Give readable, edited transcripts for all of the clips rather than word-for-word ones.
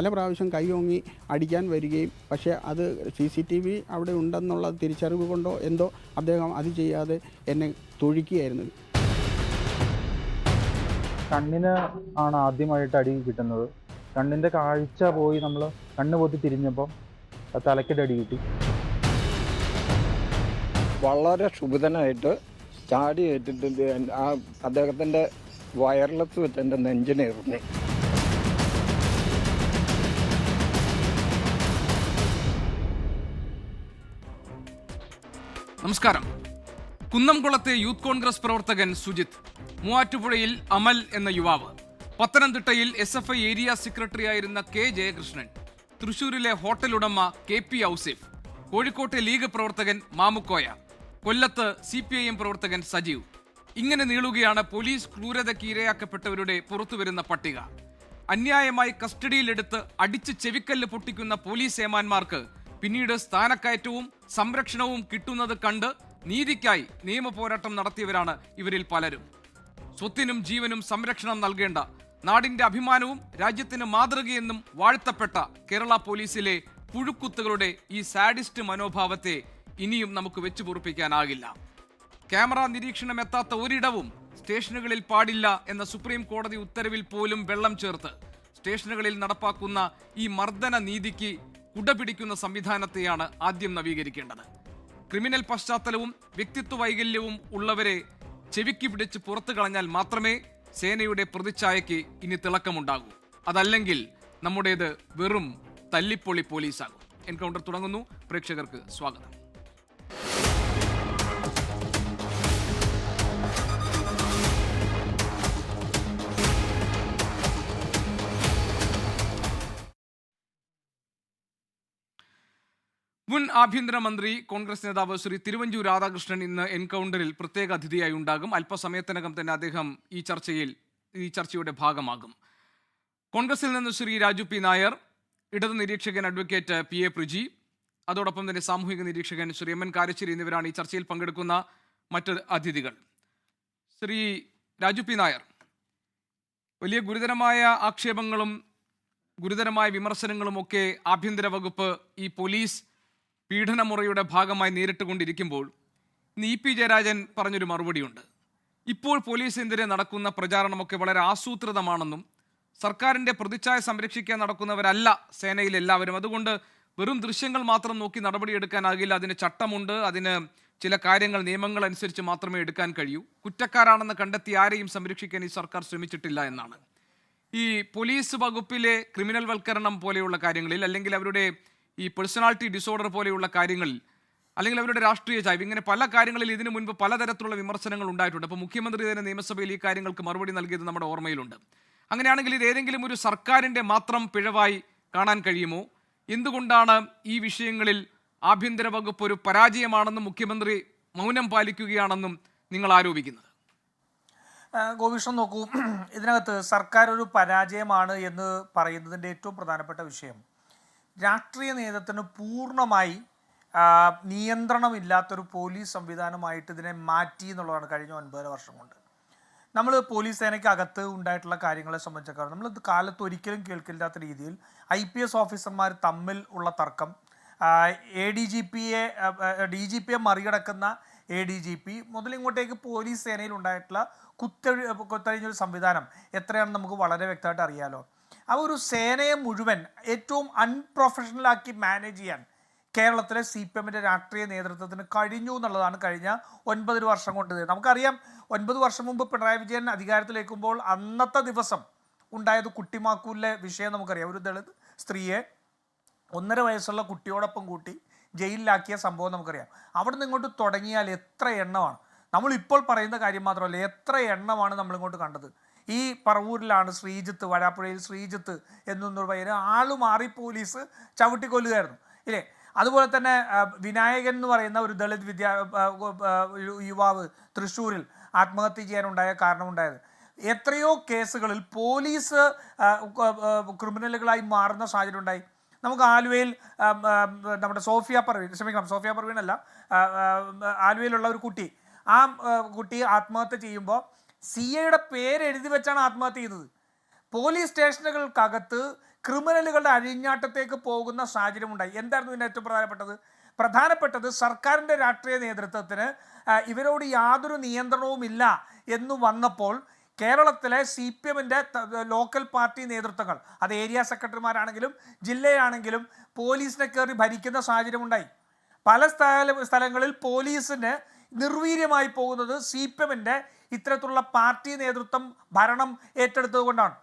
പല പ്രാവശ്യം കൈയോങ്ങി അടിക്കാൻ വരികയും പക്ഷേ അത് CCTV അവിടെ ഉണ്ടെന്നുള്ള തിരിച്ചറിവ് കൊണ്ടോ എന്തോ അദ്ദേഹം അത് ചെയ്യാതെ എന്നെ തൊഴിക്കുകയായിരുന്നു. കണ്ണിന് ആണ് ആദ്യമായിട്ട് അടി കിട്ടുന്നത്. കണ്ണിൻ്റെ കാഴ്ച പോയി നമ്മൾ കണ്ണ് പൊത്തി തിരിഞ്ഞപ്പോൾ തലയ്ക്കൊരു അടി കിട്ടി. വളരെ ക്ഷുഭിതനായിട്ട് ചാടി ഏറ്റിട്ട് ആ അദ്ദേഹത്തിൻ്റെ വയർലെസ് വെച്ച് എൻ്റെ നെഞ്ചിനെറിഞ്ഞു. നമസ്കാരം. കുന്നംകുളത്തെ യൂത്ത് കോൺഗ്രസ് പ്രവർത്തകൻ സുജിത്ത്, മൂവാറ്റുപുഴയിൽ അമൽ എന്ന യുവാവ്, പത്തനംതിട്ടയിൽ SFI ഏരിയ സെക്രട്ടറി ആയിരുന്ന K ജയകൃഷ്ണൻ, തൃശൂരിലെ ഹോട്ടൽ ഉടമ KP ഔസേഫ്, കോഴിക്കോട്ടെ ലീഗ് പ്രവർത്തകൻ മാമുക്കോയ, കൊല്ലത്ത് CPIM പ്രവർത്തകൻ സജീവ്. ഇങ്ങനെ നീളുകയാണ് പോലീസ് ക്രൂരതയ്ക്ക് ഇരയാക്കപ്പെട്ടവരുടെ പുറത്തുവരുന്ന പട്ടിക. അന്യായമായി കസ്റ്റഡിയിലെടുത്ത് അടിച്ച് ചെവിക്കല്ല് പൊട്ടിക്കുന്ന പോലീസ് ഏമാന്മാർക്ക് പിന്നീട് സ്ഥാനക്കയറ്റവും സംരക്ഷണവും കിട്ടുന്നത് കണ്ട് നീതിക്കായി നിയമപോരാട്ടം നടത്തിയവരാണ് ഇവരിൽ പലരും. സ്വത്തിനും ജീവനും സംരക്ഷണം നൽകേണ്ട, നാടിന്റെ അഭിമാനവും രാജ്യത്തിന് മാതൃകയെന്നും വാഴ്ത്തപ്പെട്ട കേരള പോലീസിലെ പുഴുക്കുത്തുകളുടെ ഈ സാഡിസ്റ്റ് മനോഭാവത്തെ ഇനിയും നമുക്ക് വെച്ചു പൊറുപ്പിക്കാനാകില്ല. ക്യാമറ നിരീക്ഷണം എത്താത്ത ഒരിടവും സ്റ്റേഷനുകളിൽ പാടില്ല എന്ന സുപ്രീം കോടതി ഉത്തരവിൽ പോലും വെള്ളം ചേർത്ത് സ്റ്റേഷനുകളിൽ നടപ്പാക്കുന്ന ഈ മർദ്ദന നീതിക്ക് കുടപിടിക്കുന്ന സംവിധാനത്തെയാണ് ആദ്യം നവീകരിക്കേണ്ടത്. ക്രിമിനൽ പശ്ചാത്തലവും വ്യക്തിത്വ വൈകല്യവും ഉള്ളവരെ ചെവിക്ക് പിടിച്ച് പുറത്തു കളഞ്ഞാൽ മാത്രമേ സേനയുടെ പ്രതിച്ഛായയ്ക്ക് ഇനി തിളക്കമുണ്ടാകൂ. അതല്ലെങ്കിൽ നമ്മുടേത് വെറും തല്ലിപ്പൊളി പോലീസാകും. എൻകൗണ്ടർ തുടങ്ങുന്നു. പ്രേക്ഷകർക്ക് സ്വാഗതം. മുൻ ആഭ്യന്തരമന്ത്രി കോൺഗ്രസ് നേതാവ് ശ്രീ തിരുവഞ്ചൂർ രാധാകൃഷ്ണൻ ഇന്ന് എൻകൗണ്ടറിൽ പ്രത്യേക അതിഥിയായി ഉണ്ടാകും. അല്പസമയത്തിനകം തന്നെ അദ്ദേഹം ഈ ചർച്ചയുടെ ഭാഗമാകും. കോൺഗ്രസിൽ നിന്ന് ശ്രീ രാജു പി നായർ, ഇടത് നിരീക്ഷകൻ അഡ്വക്കേറ്റ് PA പ്രിജി, അതോടൊപ്പം തന്നെ സാമൂഹിക നിരീക്ഷകൻ ശ്രീ MN കാരശ്ശേരി എന്നിവരാണ് ഈ ചർച്ചയിൽ പങ്കെടുക്കുന്ന മറ്റ് അതിഥികൾ. ശ്രീ രാജു പി നായർ, വലിയ ഗുരുതരമായ ആക്ഷേപങ്ങളും ഗുരുതരമായ വിമർശനങ്ങളും ഒക്കെ ആഭ്യന്തര വകുപ്പ് ഈ പോലീസ് പീഡനമുറയുടെ ഭാഗമായി നേരിട്ടുകൊണ്ടിരിക്കുമ്പോൾ ഇന്ന് EP ജയരാജൻ പറഞ്ഞൊരു മറുപടിയുണ്ട്. ഇപ്പോൾ പോലീസിനെതിരെ നടക്കുന്ന പ്രചാരണമൊക്കെ വളരെ ആസൂത്രിതമാണെന്നും സർക്കാരിൻ്റെ പ്രതിച്ഛായ സംരക്ഷിക്കാൻ നടക്കുന്നവരല്ല സേനയിൽ എല്ലാവരും, അതുകൊണ്ട് വെറും ദൃശ്യങ്ങൾ മാത്രം നോക്കി നടപടിയെടുക്കാനാകില്ല, അതിന് ചട്ടമുണ്ട്, അതിന് ചില കാര്യങ്ങൾ നിയമങ്ങൾ അനുസരിച്ച് മാത്രമേ എടുക്കാൻ കഴിയൂ, കുറ്റക്കാരാണെന്ന് കണ്ടെത്തി ആരെയും സംരക്ഷിക്കാൻ ഈ സർക്കാർ ശ്രമിച്ചിട്ടില്ല എന്നാണ്. ഈ പോലീസ് വകുപ്പിലെ ക്രിമിനൽ വൽക്കരണം പോലെയുള്ള കാര്യങ്ങളിൽ, അല്ലെങ്കിൽ അവരുടെ ഈ പേഴ്സണാലിറ്റി ഡിസോർഡർ പോലെയുള്ള കാര്യങ്ങളിൽ, അല്ലെങ്കിൽ അവരുടെ രാഷ്ട്രീയ ചായ്വ്, ഇങ്ങനെ പല കാര്യങ്ങളിൽ ഇതിനു മുൻപ് പലതരത്തിലുള്ള വിമർശനങ്ങൾ ഉണ്ടായിട്ടുണ്ട്. അപ്പോൾ മുഖ്യമന്ത്രി തന്നെ നിയമസഭയിൽ ഈ കാര്യങ്ങൾക്ക് മറുപടി നൽകിയത് നമ്മുടെ ഓർമ്മയിലുണ്ട്. അങ്ങനെയാണെങ്കിൽ ഇത് ഏതെങ്കിലും ഒരു സർക്കാരിൻ്റെ മാത്രം പിഴവായി കാണാൻ കഴിയുമോ? എന്തുകൊണ്ടാണ് ഈ വിഷയങ്ങളിൽ ആഭ്യന്തര വകുപ്പ് ഒരു പരാജയമാണെന്നും മുഖ്യമന്ത്രി മൗനം പാലിക്കുകയാണെന്നും നിങ്ങൾ ആരോപിക്കുന്നത്? ഗോവിഷ്ണൻ, നോക്കൂ, ഇതിനകത്ത് സർക്കാർ ഒരു പരാജയമാണ് എന്ന് പറയുന്നതിൻ്റെ ഏറ്റവും പ്രധാനപ്പെട്ട വിഷയം രാഷ്ട്രീയ നേതൃത്വത്തിന് പൂർണ്ണമായി നിയന്ത്രണമില്ലാത്തൊരു പോലീസ് സംവിധാനമായിട്ട് ഇതിനെ മാറ്റി എന്നുള്ളതാണ്. കഴിഞ്ഞ 9 വർഷം കൊണ്ട് നമ്മൾ പോലീസ് സേനയ്ക്കകത്ത് ഉണ്ടായിട്ടുള്ള കാര്യങ്ങളെ സംബന്ധിച്ചേക്കാളും നമ്മൾ കാലത്ത് ഒരിക്കലും കേൾക്കില്ലാത്ത രീതിയിൽ IPS ഓഫീസർമാർ തമ്മിൽ ഉള്ള തർക്കം, DGPയെ മറികടക്കുന്ന ADGP മുതലിങ്ങോട്ടേക്ക് പോലീസ് സേനയിൽ ഉണ്ടായിട്ടുള്ള കുത്തഴിഞ്ഞൊരു സംവിധാനം എത്രയാണെന്ന് നമുക്ക് വളരെ വ്യക്തമായിട്ട് അറിയാലോ. ആ ഒരു സേനയെ മുഴുവൻ ഏറ്റവും അൺപ്രൊഫഷണലാക്കി മാനേജ് ചെയ്യാൻ കേരളത്തിലെ CPMൻ്റെ രാഷ്ട്രീയ നേതൃത്വത്തിന് കഴിഞ്ഞു എന്നുള്ളതാണ് കഴിഞ്ഞ 9 വർഷം കൊണ്ട്. നമുക്കറിയാം, 9 വർഷം മുമ്പ് പിണറായി വിജയൻ അധികാരത്തിലേക്കുമ്പോൾ അന്നത്തെ ദിവസം ഉണ്ടായത് കുട്ടിമാക്കൂലിലെ വിഷയം നമുക്കറിയാം. ഒരു ദളിത് സ്ത്രീയെ 1.5 വയസ്സുള്ള കുട്ടിയോടൊപ്പം കൂട്ടി ജയിലിലാക്കിയ സംഭവം നമുക്കറിയാം. അവിടെ നിന്ന് ഇങ്ങോട്ട് തുടങ്ങിയാൽ എത്ര എണ്ണമാണ്, നമ്മളിപ്പോൾ പറയുന്ന കാര്യം മാത്രമല്ല, എത്ര എണ്ണമാണ് നമ്മളിങ്ങോട്ട് കണ്ടത്. ഈ പറവൂരിലാണ് ശ്രീജിത്ത്, വരാപ്പുഴയിൽ ശ്രീജിത്ത് എന്നൊരു പയ്യന് ആള് മാറി പോലീസ് ചവിട്ടിക്കൊല്ലുകയായിരുന്നു ഇല്ലേ. അതുപോലെ തന്നെ വിനായകൻ എന്ന് പറയുന്ന ഒരു ദളിത് യുവാവ് തൃശ്ശൂരിൽ ആത്മഹത്യ ചെയ്യാനുണ്ടായ കാരണമുണ്ടായത്. എത്രയോ കേസുകളിൽ പോലീസ് ക്രിമിനലുകളായി മാറുന്ന സാഹചര്യം ഉണ്ടായി. നമുക്ക് ആലുവയിൽ നമ്മുടെ സോഫിയ പർവീൺ അല്ല, ആലുവയിലുള്ള ഒരു കുട്ടി, ആ കുട്ടി ആത്മഹത്യ ചെയ്യുമ്പോൾ CIയുടെ പേര് എഴുതി വെച്ചാണ് ആത്മഹത്യ ചെയ്തത്. പോലീസ് സ്റ്റേഷനുകൾക്കകത്ത് ക്രിമിനലുകളുടെ അഴിഞ്ഞാട്ടത്തേക്ക് പോകുന്ന സാഹചര്യമുണ്ടായി. എന്തായിരുന്നു ഇതിൻ്റെ ഏറ്റവും പ്രധാനപ്പെട്ടത് സർക്കാരിൻ്റെ രാഷ്ട്രീയ നേതൃത്വത്തിന് ഇവരോട് യാതൊരു നിയന്ത്രണവുമില്ല എന്ന് വന്നപ്പോൾ കേരളത്തിലെ CPMൻ്റെ ലോക്കൽ പാർട്ടി നേതൃത്വങ്ങൾ, അത് ഏരിയ സെക്രട്ടറിമാരാണെങ്കിലും ജില്ലയാണെങ്കിലും പോലീസിനെ കയറി ഭരിക്കുന്ന സാഹചര്യമുണ്ടായി. പല സ്ഥലങ്ങളിൽ പോലീസിന് നിർവീര്യമായി പോകുന്നത് CPMൻ്റെ ഇത്തരത്തിലുള്ള പാർട്ടി നേതൃത്വം ഭരണം ഏറ്റെടുത്തത് കൊണ്ടാണ്.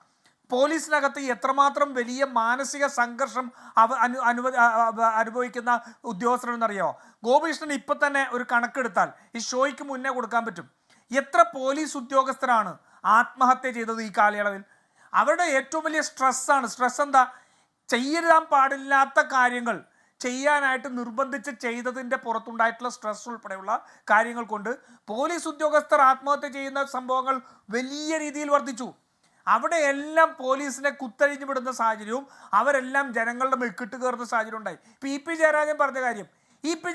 പോലീസിനകത്ത് എത്രമാത്രം വലിയ മാനസിക സംഘർഷം അനുഭവിക്കുന്ന ഉദ്യോഗസ്ഥരെന്നറിയോ? ഗോപികൃഷ്ണൻ ഇപ്പം തന്നെ ഒരു കണക്കെടുത്താൽ ഈ ഷോയ്ക്ക് മുന്നേ കൊടുക്കാൻ പറ്റും. എത്ര പോലീസ് ഉദ്യോഗസ്ഥരാണ് ആത്മഹത്യ ചെയ്തത് ഈ കാലയളവിൽ? അവരുടെ ഏറ്റവും വലിയ സ്ട്രെസ്സാണ്. സ്ട്രെസ് എന്താ? ചെയ്യാൻ പാടില്ലാത്ത കാര്യങ്ങൾ ചെയ്യാനായിട്ട് നിർബന്ധിച്ച് ചെയ്തതിൻ്റെ പുറത്തുണ്ടായിട്ടുള്ള സ്ട്രെസ് ഉൾപ്പെടെയുള്ള കാര്യങ്ങൾ കൊണ്ട് പോലീസ് ഉദ്യോഗസ്ഥർ ആത്മഹത്യ ചെയ്യുന്ന സംഭവങ്ങൾ വലിയ രീതിയിൽ വർദ്ധിച്ചു. അവിടെയെല്ലാം പോലീസിനെ കുത്തഴിഞ്ഞു വിടുന്ന സാഹചര്യവും അവരെല്ലാം ജനങ്ങളുടെ മെക്കിട്ട് കയറുന്ന സാഹചര്യം ഉണ്ടായി. ഇപ്പോൾ ഇ.പി.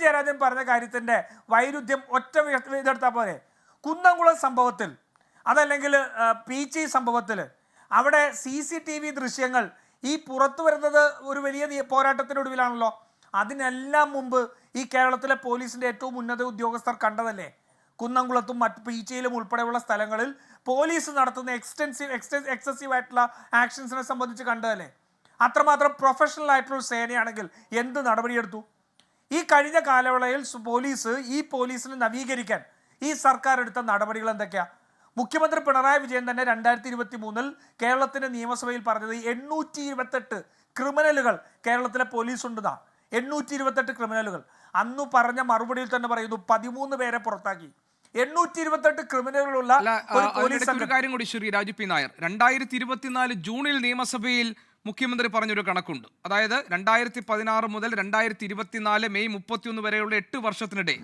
ജയരാജൻ പറഞ്ഞ കാര്യത്തിൻ്റെ വൈരുദ്ധ്യം ഒറ്റ ഇതെടുത്താൽ പോലെ കുന്നംകുളം സംഭവത്തിൽ, അതല്ലെങ്കിൽ പീച്ചി സംഭവത്തിൽ അവിടെ CCTV ദൃശ്യങ്ങൾ ഈ പുറത്തു വരുന്നത് ഒരു വലിയ പോരാട്ടത്തിനൊടുവിലാണല്ലോ. അതിനെല്ലാം മുമ്പ് ഈ കേരളത്തിലെ പോലീസിൻ്റെ ഏറ്റവും ഉന്നത ഉദ്യോഗസ്ഥർ കണ്ടതല്ലേ? കുന്നംകുളത്തും മറ്റ് പീച്ചയിലും ഉൾപ്പെടെയുള്ള സ്ഥലങ്ങളിൽ പോലീസ് നടത്തുന്ന എക്സസീവ് ആയിട്ടുള്ള ആക്ഷൻസിനെ സംബന്ധിച്ച് കണ്ടതല്ലേ? അത്രമാത്രം പ്രൊഫഷണൽ ആയിട്ടുള്ള സേനയാണെങ്കിൽ എന്ത് നടപടിയെടുത്തു? ഈ കഴിഞ്ഞ കാലയളവിൽ പോലീസിനെ നവീകരിക്കാൻ ഈ സർക്കാർ എടുത്ത നടപടികൾ എന്തൊക്കെയാണ്? മുഖ്യമന്ത്രി പിണറായി വിജയൻ തന്നെ 2023 കേരളത്തിൻ്റെ നിയമസഭയിൽ പറഞ്ഞത് 828 ക്രിമിനലുകൾ കേരളത്തിലെ പോലീസ് ഉണ്ടെന്നാണ്. 828 ക്രിമിനലുകൾ. അന്ന് പറഞ്ഞ മറുപടിയിൽ തന്നെ പറയുന്നു 13 പേരെ പുറത്താക്കി. 828 ക്രിമിനലുകളുള്ള ഒരു കാര്യം കൂടി ശ്രീ രാജു പി നായർ, 2024 ജൂണിൽ നിയമസഭയിൽ മുഖ്യമന്ത്രി പറഞ്ഞൊരു കണക്കുണ്ട്. അതായത് 2016 മുതൽ 2024 മെയ് 31 വരെയുള്ള 8 വർഷത്തിനിടെ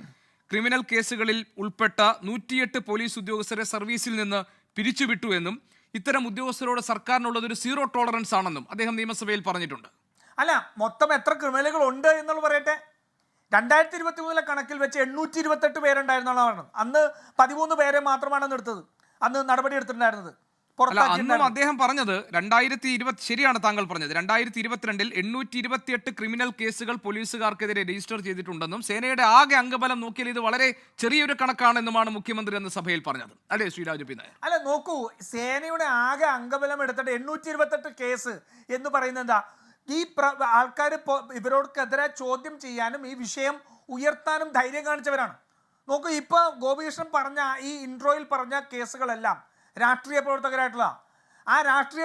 ക്രിമിനൽ കേസുകളിൽ ഉൾപ്പെട്ട 108 പോലീസ് ഉദ്യോഗസ്ഥരെ സർവീസിൽ നിന്ന് പിരിച്ചുവിട്ടു എന്നും ഇത്തരം ഉദ്യോഗസ്ഥരോട് സർക്കാരിനുള്ളത് ഒരു സീറോ ടോളറൻസ് ആണെന്നും അദ്ദേഹം നിയമസഭയിൽ പറഞ്ഞിട്ടുണ്ട്. അല്ല, മൊത്തം എത്ര ക്രിമിനലുകൾ ഉണ്ട് എന്നുള്ളത് പറയട്ടെ. 2023 കണക്കിൽ വെച്ച് 828 പേരുണ്ടായിരുന്നാണ് പറഞ്ഞത്. അന്ന് 13 പേരെ മാത്രമാണ് എടുത്തത്, അന്ന് നടപടി എടുത്തിട്ടുണ്ടായിരുന്നത്. അന്നും അദ്ദേഹം പറഞ്ഞത് 2020, ശരിയാണ് താങ്കൾ പറഞ്ഞത്, 2022 828 ക്രിമിനൽ കേസുകൾ പോലീസുകാർക്കെതിരെ രജിസ്റ്റർ ചെയ്തിട്ടുണ്ടെന്നും സേനയുടെ ആകെ അംഗബലം നോക്കിയാൽ ഇത് വളരെ ചെറിയൊരു കണക്കാണെന്നുമാണ് മുഖ്യമന്ത്രി അന്ന് സഭയിൽ പറഞ്ഞത്. അല്ലേ ശ്രീ രാജു പി നായർ? അല്ല, നോക്കൂ, സേനയുടെ ആകെ അംഗബലം എടുത്തിട്ട് 828 കേസ് എന്ന് പറയുന്നത് എന്താ? ഈ ആൾക്കാർ ഇവരോടക്കെതിരെ ചോദ്യം ചെയ്യാനും ഈ വിഷയം ഉയർത്താനും ധൈര്യം കാണിച്ചവരാണ്. നോക്കൂ, ഇപ്പോൾ ഗോപികൃഷ്ണൻ പറഞ്ഞ ഈ ഇൻട്രോയിൽ പറഞ്ഞ കേസുകളെല്ലാം രാഷ്ട്രീയ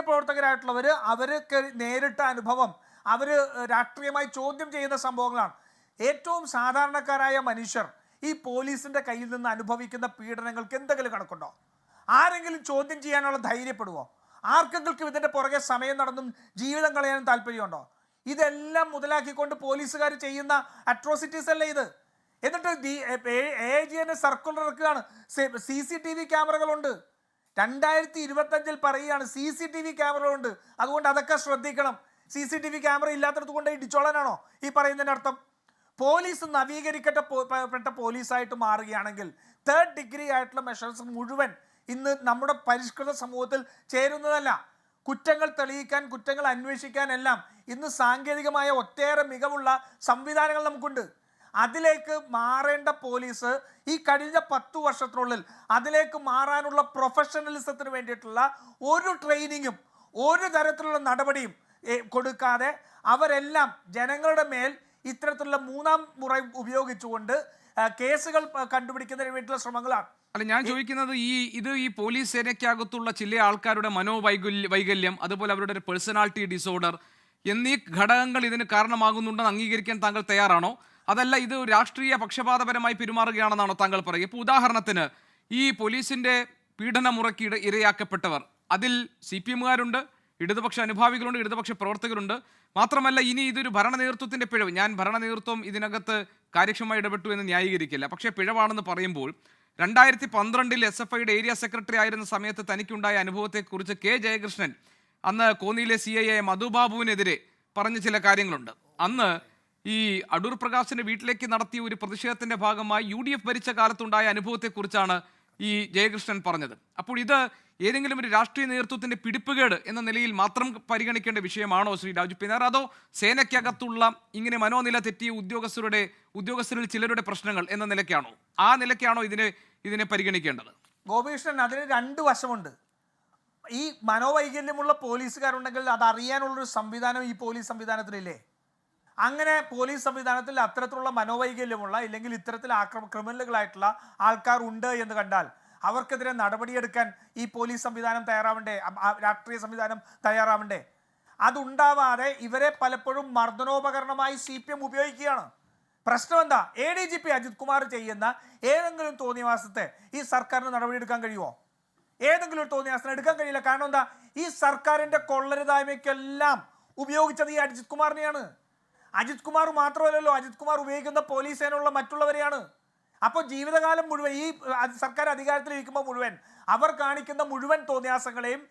പ്രവർത്തകരായിട്ടുള്ളവർ അവർക്ക് നേരിട്ട അനുഭവം, അവർ രാഷ്ട്രീയമായി ചോദ്യം ചെയ്യുന്ന സംഭവങ്ങളാണ്. ഏറ്റവും സാധാരണക്കാരായ മനുഷ്യർ ഈ പോലീസിൻ്റെ കയ്യിൽ നിന്ന് അനുഭവിക്കുന്ന പീഡനങ്ങൾക്ക് എന്തെങ്കിലും കണക്കുണ്ടോ? ആരെങ്കിലും ചോദ്യം ചെയ്യാനുള്ള ധൈര്യപ്പെടുവോ? ആർക്കെങ്കിലും ഇതിൻ്റെ പുറകെ സമയം നടന്നും ജീവിതം കളയാനും താല്പര്യമുണ്ടോ? ഇതെല്ലാം മുതലാക്കിക്കൊണ്ട് പോലീസുകാർ ചെയ്യുന്ന അട്രോസിറ്റീസ് അല്ലേ ഇത്? എന്നിട്ട് AGN സർക്കുലർ ഇറക്കുകയാണ്. CCTV ക്യാമറകളുണ്ട്. 2025 പറയുകയാണ് CCTV ക്യാമറകളുണ്ട്, അതുകൊണ്ട് അതൊക്കെ ശ്രദ്ധിക്കണം. CCTV ക്യാമറ ഇല്ലാത്തടത്ത് കൊണ്ട് ഇടിച്ചോളാനാണോ ഈ പറയുന്നതിൻ്റെ അർത്ഥം? പോലീസ് നവീകരിക്കപ്പെട്ട പോലീസായിട്ട് മാറുകയാണെങ്കിൽ തേർഡ് ഡിഗ്രി ആയിട്ടുള്ള മെഷേഴ്സ് മുഴുവൻ ഇന്ന് നമ്മുടെ പരിഷ്കൃത സമൂഹത്തിൽ ചേരുന്നതല്ല. കുറ്റങ്ങൾ തെളിയിക്കാൻ, കുറ്റങ്ങൾ അന്വേഷിക്കാനെല്ലാം ഇന്ന് സാങ്കേതികമായ ഒട്ടേറെ മികവുള്ള സംവിധാനങ്ങൾ നമുക്കുണ്ട്. അതിലേക്ക് മാറേണ്ട പോലീസ് ഈ കഴിഞ്ഞ 10 വർഷത്തിനുള്ളിൽ അതിലേക്ക് മാറാനുള്ള പ്രൊഫഷണലിസത്തിന് വേണ്ടിയിട്ടുള്ള ഒരു ട്രെയിനിങ്ങും ഒരു തരത്തിലുള്ള നടപടിയും കൊടുക്കാതെ അവരെല്ലാം ജനങ്ങളുടെ മേൽ ഇത്തരത്തിലുള്ള മൂന്നാം മുറ ഉപയോഗിച്ചുകൊണ്ട് കേസുകൾ കണ്ടുപിടിക്കുന്നതിന് വേണ്ടിയിട്ടുള്ള ശ്രമങ്ങളാണ്. അല്ല, ഞാൻ ചോദിക്കുന്നത് ഈ പോലീസ് സേനയ്ക്കകത്തുള്ള ചില ആൾക്കാരുടെ മനോവൈകല്യം, അതുപോലെ അവരുടെ ഒരു പേഴ്സണാലിറ്റി ഡിസോർഡർ എന്നീ ഘടകങ്ങൾ ഇതിന് കാരണമാകുന്നുണ്ടെന്ന് അംഗീകരിക്കാൻ താങ്കൾ തയ്യാറാണോ? അതല്ല ഇത് രാഷ്ട്രീയ പക്ഷപാതപരമായി പെരുമാറുകയാണെന്നാണോ താങ്കൾ പറയുക? ഇപ്പോൾ ഉദാഹരണത്തിന് ഈ പോലീസിൻ്റെ പീഡനമുറയ്ക്ക് ഇരയാക്കപ്പെട്ടവർ, അതിൽ CPMകാരുണ്ട്, ഇടതുപക്ഷ അനുഭാവികളുണ്ട്, ഇടതുപക്ഷ പ്രവർത്തകരുണ്ട്. മാത്രമല്ല, ഇനി ഇതൊരു ഭരണ നേതൃത്വത്തിൻ്റെ പിഴവ്, ഞാൻ ഭരണ നേതൃത്വം ഇതിനകത്ത് കാര്യക്ഷമമായി ഇടപെട്ടു എന്ന് ന്യായീകരിക്കില്ല, പക്ഷേ പിഴവാണെന്ന് പറയുമ്പോൾ 2012 SFIയുടെ ഏരിയ സെക്രട്ടറി ആയിരുന്ന സമയത്ത് തനിക്കുണ്ടായ അനുഭവത്തെക്കുറിച്ച് K. ജയകൃഷ്ണൻ അന്ന് കോന്നിയിലെ CI മധുബാബുവിനെതിരെ പറഞ്ഞ ചില കാര്യങ്ങളുണ്ട്. അന്ന് ഈ അടൂർ പ്രകാശിന്റെ വീട്ടിലേക്ക് നടത്തിയ ഒരു പ്രതിഷേധത്തിന്റെ ഭാഗമായി UDF ഭരിച്ച കാലത്തുണ്ടായ അനുഭവത്തെക്കുറിച്ചാണ് ഈ ജയകൃഷ്ണൻ പറഞ്ഞത്. അപ്പോൾ ഇത് ഏതെങ്കിലും ഒരു രാഷ്ട്രീയ നേതൃത്വത്തിന്റെ പിടിപ്പുകേട് എന്ന നിലയിൽ മാത്രം പരിഗണിക്കേണ്ട വിഷയമാണോ ശ്രീ രാജു പി നായർ, അതോ സേനയ്ക്കകത്തുള്ള ഇങ്ങനെ മനോനില തെറ്റിയ ഉദ്യോഗസ്ഥരിൽ ചിലരുടെ പ്രശ്നങ്ങൾ എന്ന നിലയ്ക്കാണോ, ആ നിലയ്ക്കാണോ ഇതിനെ പരിഗണിക്കേണ്ടത്? ഗോപികൃഷ്ണൻ, അതിന് രണ്ട് വശമുണ്ട്. ഈ മനോവൈകല്യമുള്ള പോലീസുകാരുണ്ടെങ്കിൽ അത് അറിയാനുള്ളൊരു സംവിധാനം ഈ പോലീസ് സംവിധാനത്തിലില്ലേ? അങ്ങനെ പോലീസ് സംവിധാനത്തിൽ അത്തരത്തിലുള്ള മനോവൈകല്യമുള്ള ഇല്ലെങ്കിൽ ഇത്തരത്തിൽ ക്രിമിനലുകളായിട്ടുള്ള ആൾക്കാർ ഉണ്ട് എന്ന് കണ്ടാൽ അവർക്കെതിരെ നടപടിയെടുക്കാൻ ഈ പോലീസ് സംവിധാനം തയ്യാറാവണ്ടേ, രാഷ്ട്രീയ സംവിധാനം തയ്യാറാവണ്ടേ? അതുണ്ടാവാതെ ഇവരെ പലപ്പോഴും മർദ്ദനോപകരണമായി CPM ഉപയോഗിക്കുകയാണ്. പ്രശ്നം എന്താ? ADGP അജിത് കുമാർ ചെയ്യുന്ന ഏതെങ്കിലും തോന്നിയവാസത്തെ ഈ സർക്കാരിന് നടപടിയെടുക്കാൻ കഴിയുമോ? ഏതെങ്കിലും ഒരു തോന്നിയവാസത്തിന് എടുക്കാൻ കഴിയില്ല. കാരണം എന്താ? ഈ സർക്കാരിന്റെ കൊള്ളരുതായ്മയ്ക്കെല്ലാം ഉപയോഗിച്ചത് ഈ അജിത് കുമാറിനെയാണ്. അജിത് കുമാർ മാത്രമല്ലല്ലോ, അജിത് കുമാർ ഉപയോഗിക്കുന്ന പോലീസ് സേനയുള്ള മറ്റുള്ളവരെയാണ്. അപ്പോൾ ജീവിതകാലം മുഴുവൻ ഈ സർക്കാർ അധികാരത്തിലിരിക്കുമ്പോൾ മുഴുവൻ അവർ കാണിക്കുന്ന മുഴുവൻ തോന്നിയാസങ്ങളെയും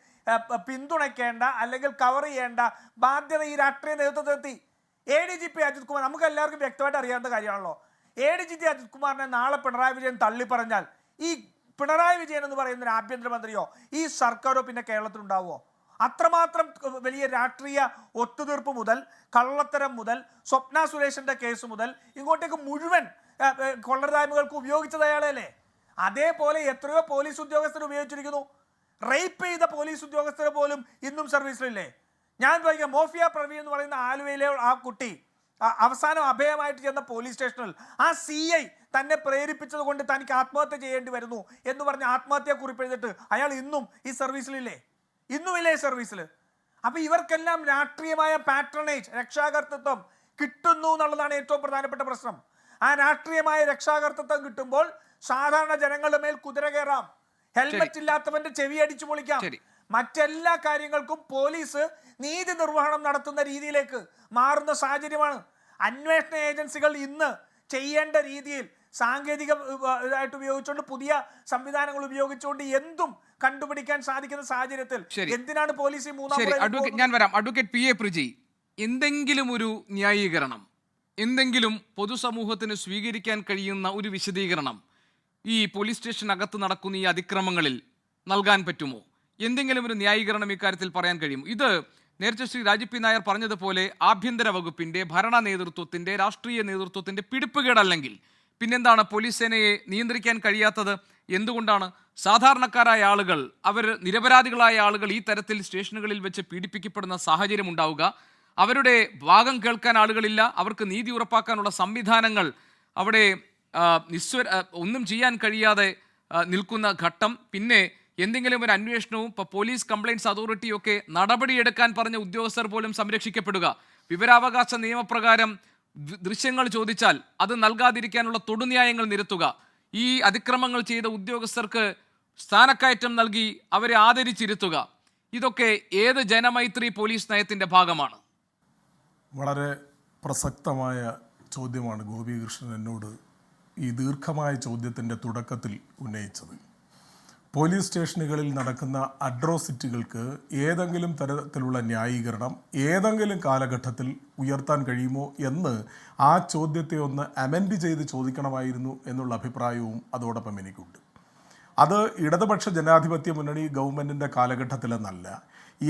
പിന്തുണയ്ക്കേണ്ട അല്ലെങ്കിൽ കവർ ചെയ്യേണ്ട ബാധ്യത ഈ രാഷ്ട്രീയ നേതൃത്വത്തിലെത്തി. ADGP അജിത് കുമാർ നമുക്ക് എല്ലാവർക്കും വ്യക്തമായിട്ട് അറിയാവുന്ന കാര്യമാണല്ലോ. ADGP അജിത് കുമാറിനെ നാളെ പിണറായി വിജയൻ തള്ളി പറഞ്ഞാൽ ഈ പിണറായി വിജയൻ എന്ന് പറയുന്ന ഒരു ആഭ്യന്തരമന്ത്രിയോ ഈ സർക്കാരോ പിന്നെ കേരളത്തിലുണ്ടാവുമോ? അത്രമാത്രം വലിയ രാഷ്ട്രീയ ഒത്തുതീർപ്പ് മുതൽ കള്ളത്തരം മുതൽ സ്വപ്ന സുരേഷിന്റെ കേസ് മുതൽ ഇങ്ങോട്ടേക്ക് മുഴുവൻ കൊള്ളരുതായ്മകൾക്ക് ഉപയോഗിച്ചത് അയാളല്ലേ. അതേപോലെ എത്രയോ പോലീസ് ഉദ്യോഗസ്ഥർ ഉപയോഗിച്ചിരിക്കുന്നു. റേപ്പ് ചെയ്ത പോലീസ് ഉദ്യോഗസ്ഥരെ പോലും ഇന്നും സർവീസിലില്ലേ? ഞാൻ പറയുക, മോഫിയ പ്രവീൺ എന്ന് പറയുന്ന ആലുവയിലെ ആ കുട്ടി അവസാനം അഭയമായിട്ട് ചെന്ന പോലീസ് സ്റ്റേഷനിൽ ആ CI തന്നെ പ്രേരിപ്പിച്ചത് കൊണ്ട് തനിക്ക് ആത്മഹത്യ ചെയ്യേണ്ടി വരുന്നു എന്ന് പറഞ്ഞ് ആത്മഹത്യാ കുറിപ്പ് എഴുതിട്ട് അയാൾ ഇന്നും ഈ സർവീസിലില്ലേ? ഇന്നുമില്ലേ സർവീസിൽ? അപ്പൊ ഇവർക്കെല്ലാം രാഷ്ട്രീയമായ പാട്രണേജ്, രക്ഷാകർതൃത്വം കിട്ടുന്നു എന്നുള്ളതാണ് ഏറ്റവും പ്രധാനപ്പെട്ട പ്രശ്നം. ആ രാഷ്ട്രീയമായ രക്ഷാകർതൃത്വം കിട്ടുമ്പോൾ സാധാരണ ജനങ്ങളുടെ മേൽ കുതിര കയറാം, ഹെൽമറ്റ് ഇല്ലാത്തവന്റെ ചെവി അടിച്ചു പൊളിക്കാം. മറ്റെല്ലാ കാര്യങ്ങൾക്കും പോലീസ് നീതി നിർവഹണം നടത്തുന്ന രീതിയിലേക്ക് മാറുന്ന സാഹചര്യമാണ്. അന്വേഷണ ഏജൻസികൾ ഇന്ന് ചെയ്യേണ്ട രീതിയിൽ സാങ്കേതിക ഇതായിട്ട് ഉപയോഗിച്ചുകൊണ്ട് പുതിയ സംവിധാനങ്ങൾ ഉപയോഗിച്ചുകൊണ്ട് എന്തും കണ്ടുപിടിക്കാൻ സാധിക്കുന്ന സാഹചര്യത്തിൽ എന്തിനാണ് പോലീസ് ഞാൻ വരാം. അഡ്വക്കേറ്റ് PA പ്രിജി, എന്തെങ്കിലും ഒരു ന്യായീകരണം, എന്തെങ്കിലും പൊതുസമൂഹത്തിന് സ്വീകരിക്കാൻ കഴിയുന്ന ഒരു വിശദീകരണം ഈ പോലീസ് സ്റ്റേഷനകത്ത് നടക്കുന്ന ഈ അതിക്രമങ്ങളിൽ നൽകാൻ പറ്റുമോ? എന്തെങ്കിലും ഒരു ന്യായീകരണം ഇക്കാര്യത്തിൽ പറയാൻ കഴിയും? ഇത് നേരത്തെ ശ്രീ രാജു പി നായർ പറഞ്ഞതുപോലെ ആഭ്യന്തര വകുപ്പിന്റെ, ഭരണ നേതൃത്വത്തിന്റെ, രാഷ്ട്രീയ നേതൃത്വത്തിന്റെ പിടിപ്പുകേടല്ലെങ്കിൽ പിന്നെന്താണ് പോലീസ് സേനയെ നിയന്ത്രിക്കാൻ കഴിയാത്തത്? എന്തുകൊണ്ടാണ് സാധാരണക്കാരായ ആളുകൾ, അവർ നിരപരാധികളായ ആളുകൾ ഈ തരത്തിൽ സ്റ്റേഷനുകളിൽ വെച്ച് പീഡിപ്പിക്കപ്പെടുന്ന സാഹചര്യം ഉണ്ടാവുക? അവരുടെ ഭാഗം കേൾക്കാൻ ആളുകളില്ല, അവർക്ക് നീതി ഉറപ്പാക്കാനുള്ള സംവിധാനങ്ങൾ അവിടെ ഒന്നും ചെയ്യാൻ കഴിയാതെ നിൽക്കുന്ന ഘട്ടം. പിന്നെ എന്തെങ്കിലും ഒരു അന്വേഷണവും ഇപ്പോൾ പോലീസ് കംപ്ലയിൻറ്റ്സ് അതോറിറ്റിയൊക്കെ നടപടിയെടുക്കാൻ പറഞ്ഞ ഉദ്യോഗസ്ഥർ പോലും സംരക്ഷിക്കപ്പെടുക. വിവരാവകാശ നിയമപ്രകാരം ദൃശ്യങ്ങൾ ചോദിച്ചാൽ അത് നൽകാതിരിക്കാനുള്ള തൊടുന്യായങ്ങൾ നിരത്തുക. ഈ അതിക്രമങ്ങൾ ചെയ്ത ഉദ്യോഗസ്ഥർക്ക് സ്ഥാനക്കയറ്റം നൽകി അവരെ ആദരിച്ചിരുത്തുക. ഇതൊക്കെ ഏത് ജനമൈത്രി പോലീസ് നയത്തിൻ്റെ ഭാഗമാണ്? വളരെ പ്രസക്തമായ ചോദ്യമാണ് ഗോപികൃഷ്ണൻ എന്നോട് ഈ ദീർഘമായ ചോദ്യത്തിൻ്റെ തുടക്കത്തിൽ ഉന്നയിച്ചത്. പോലീസ് സ്റ്റേഷനുകളിൽ നടക്കുന്ന അട്രോസിറ്റികൾക്ക് ഏതെങ്കിലും തരത്തിലുള്ള ന്യായീകരണം ഏതെങ്കിലും കാലഘട്ടത്തിൽ ഉയർത്താൻ കഴിയുമോ എന്ന് ആ ചോദ്യത്തെ ഒന്ന് അമെൻഡ് ചെയ്ത് ചോദിക്കണമായിരുന്നു എന്നുള്ള അഭിപ്രായവും അതോടൊപ്പം എനിക്കുണ്ട്. അത് ഇടതുപക്ഷ ജനാധിപത്യ മുന്നണി ഗവൺമെൻറ്റിൻ്റെ കാലഘട്ടത്തിലെന്നല്ല,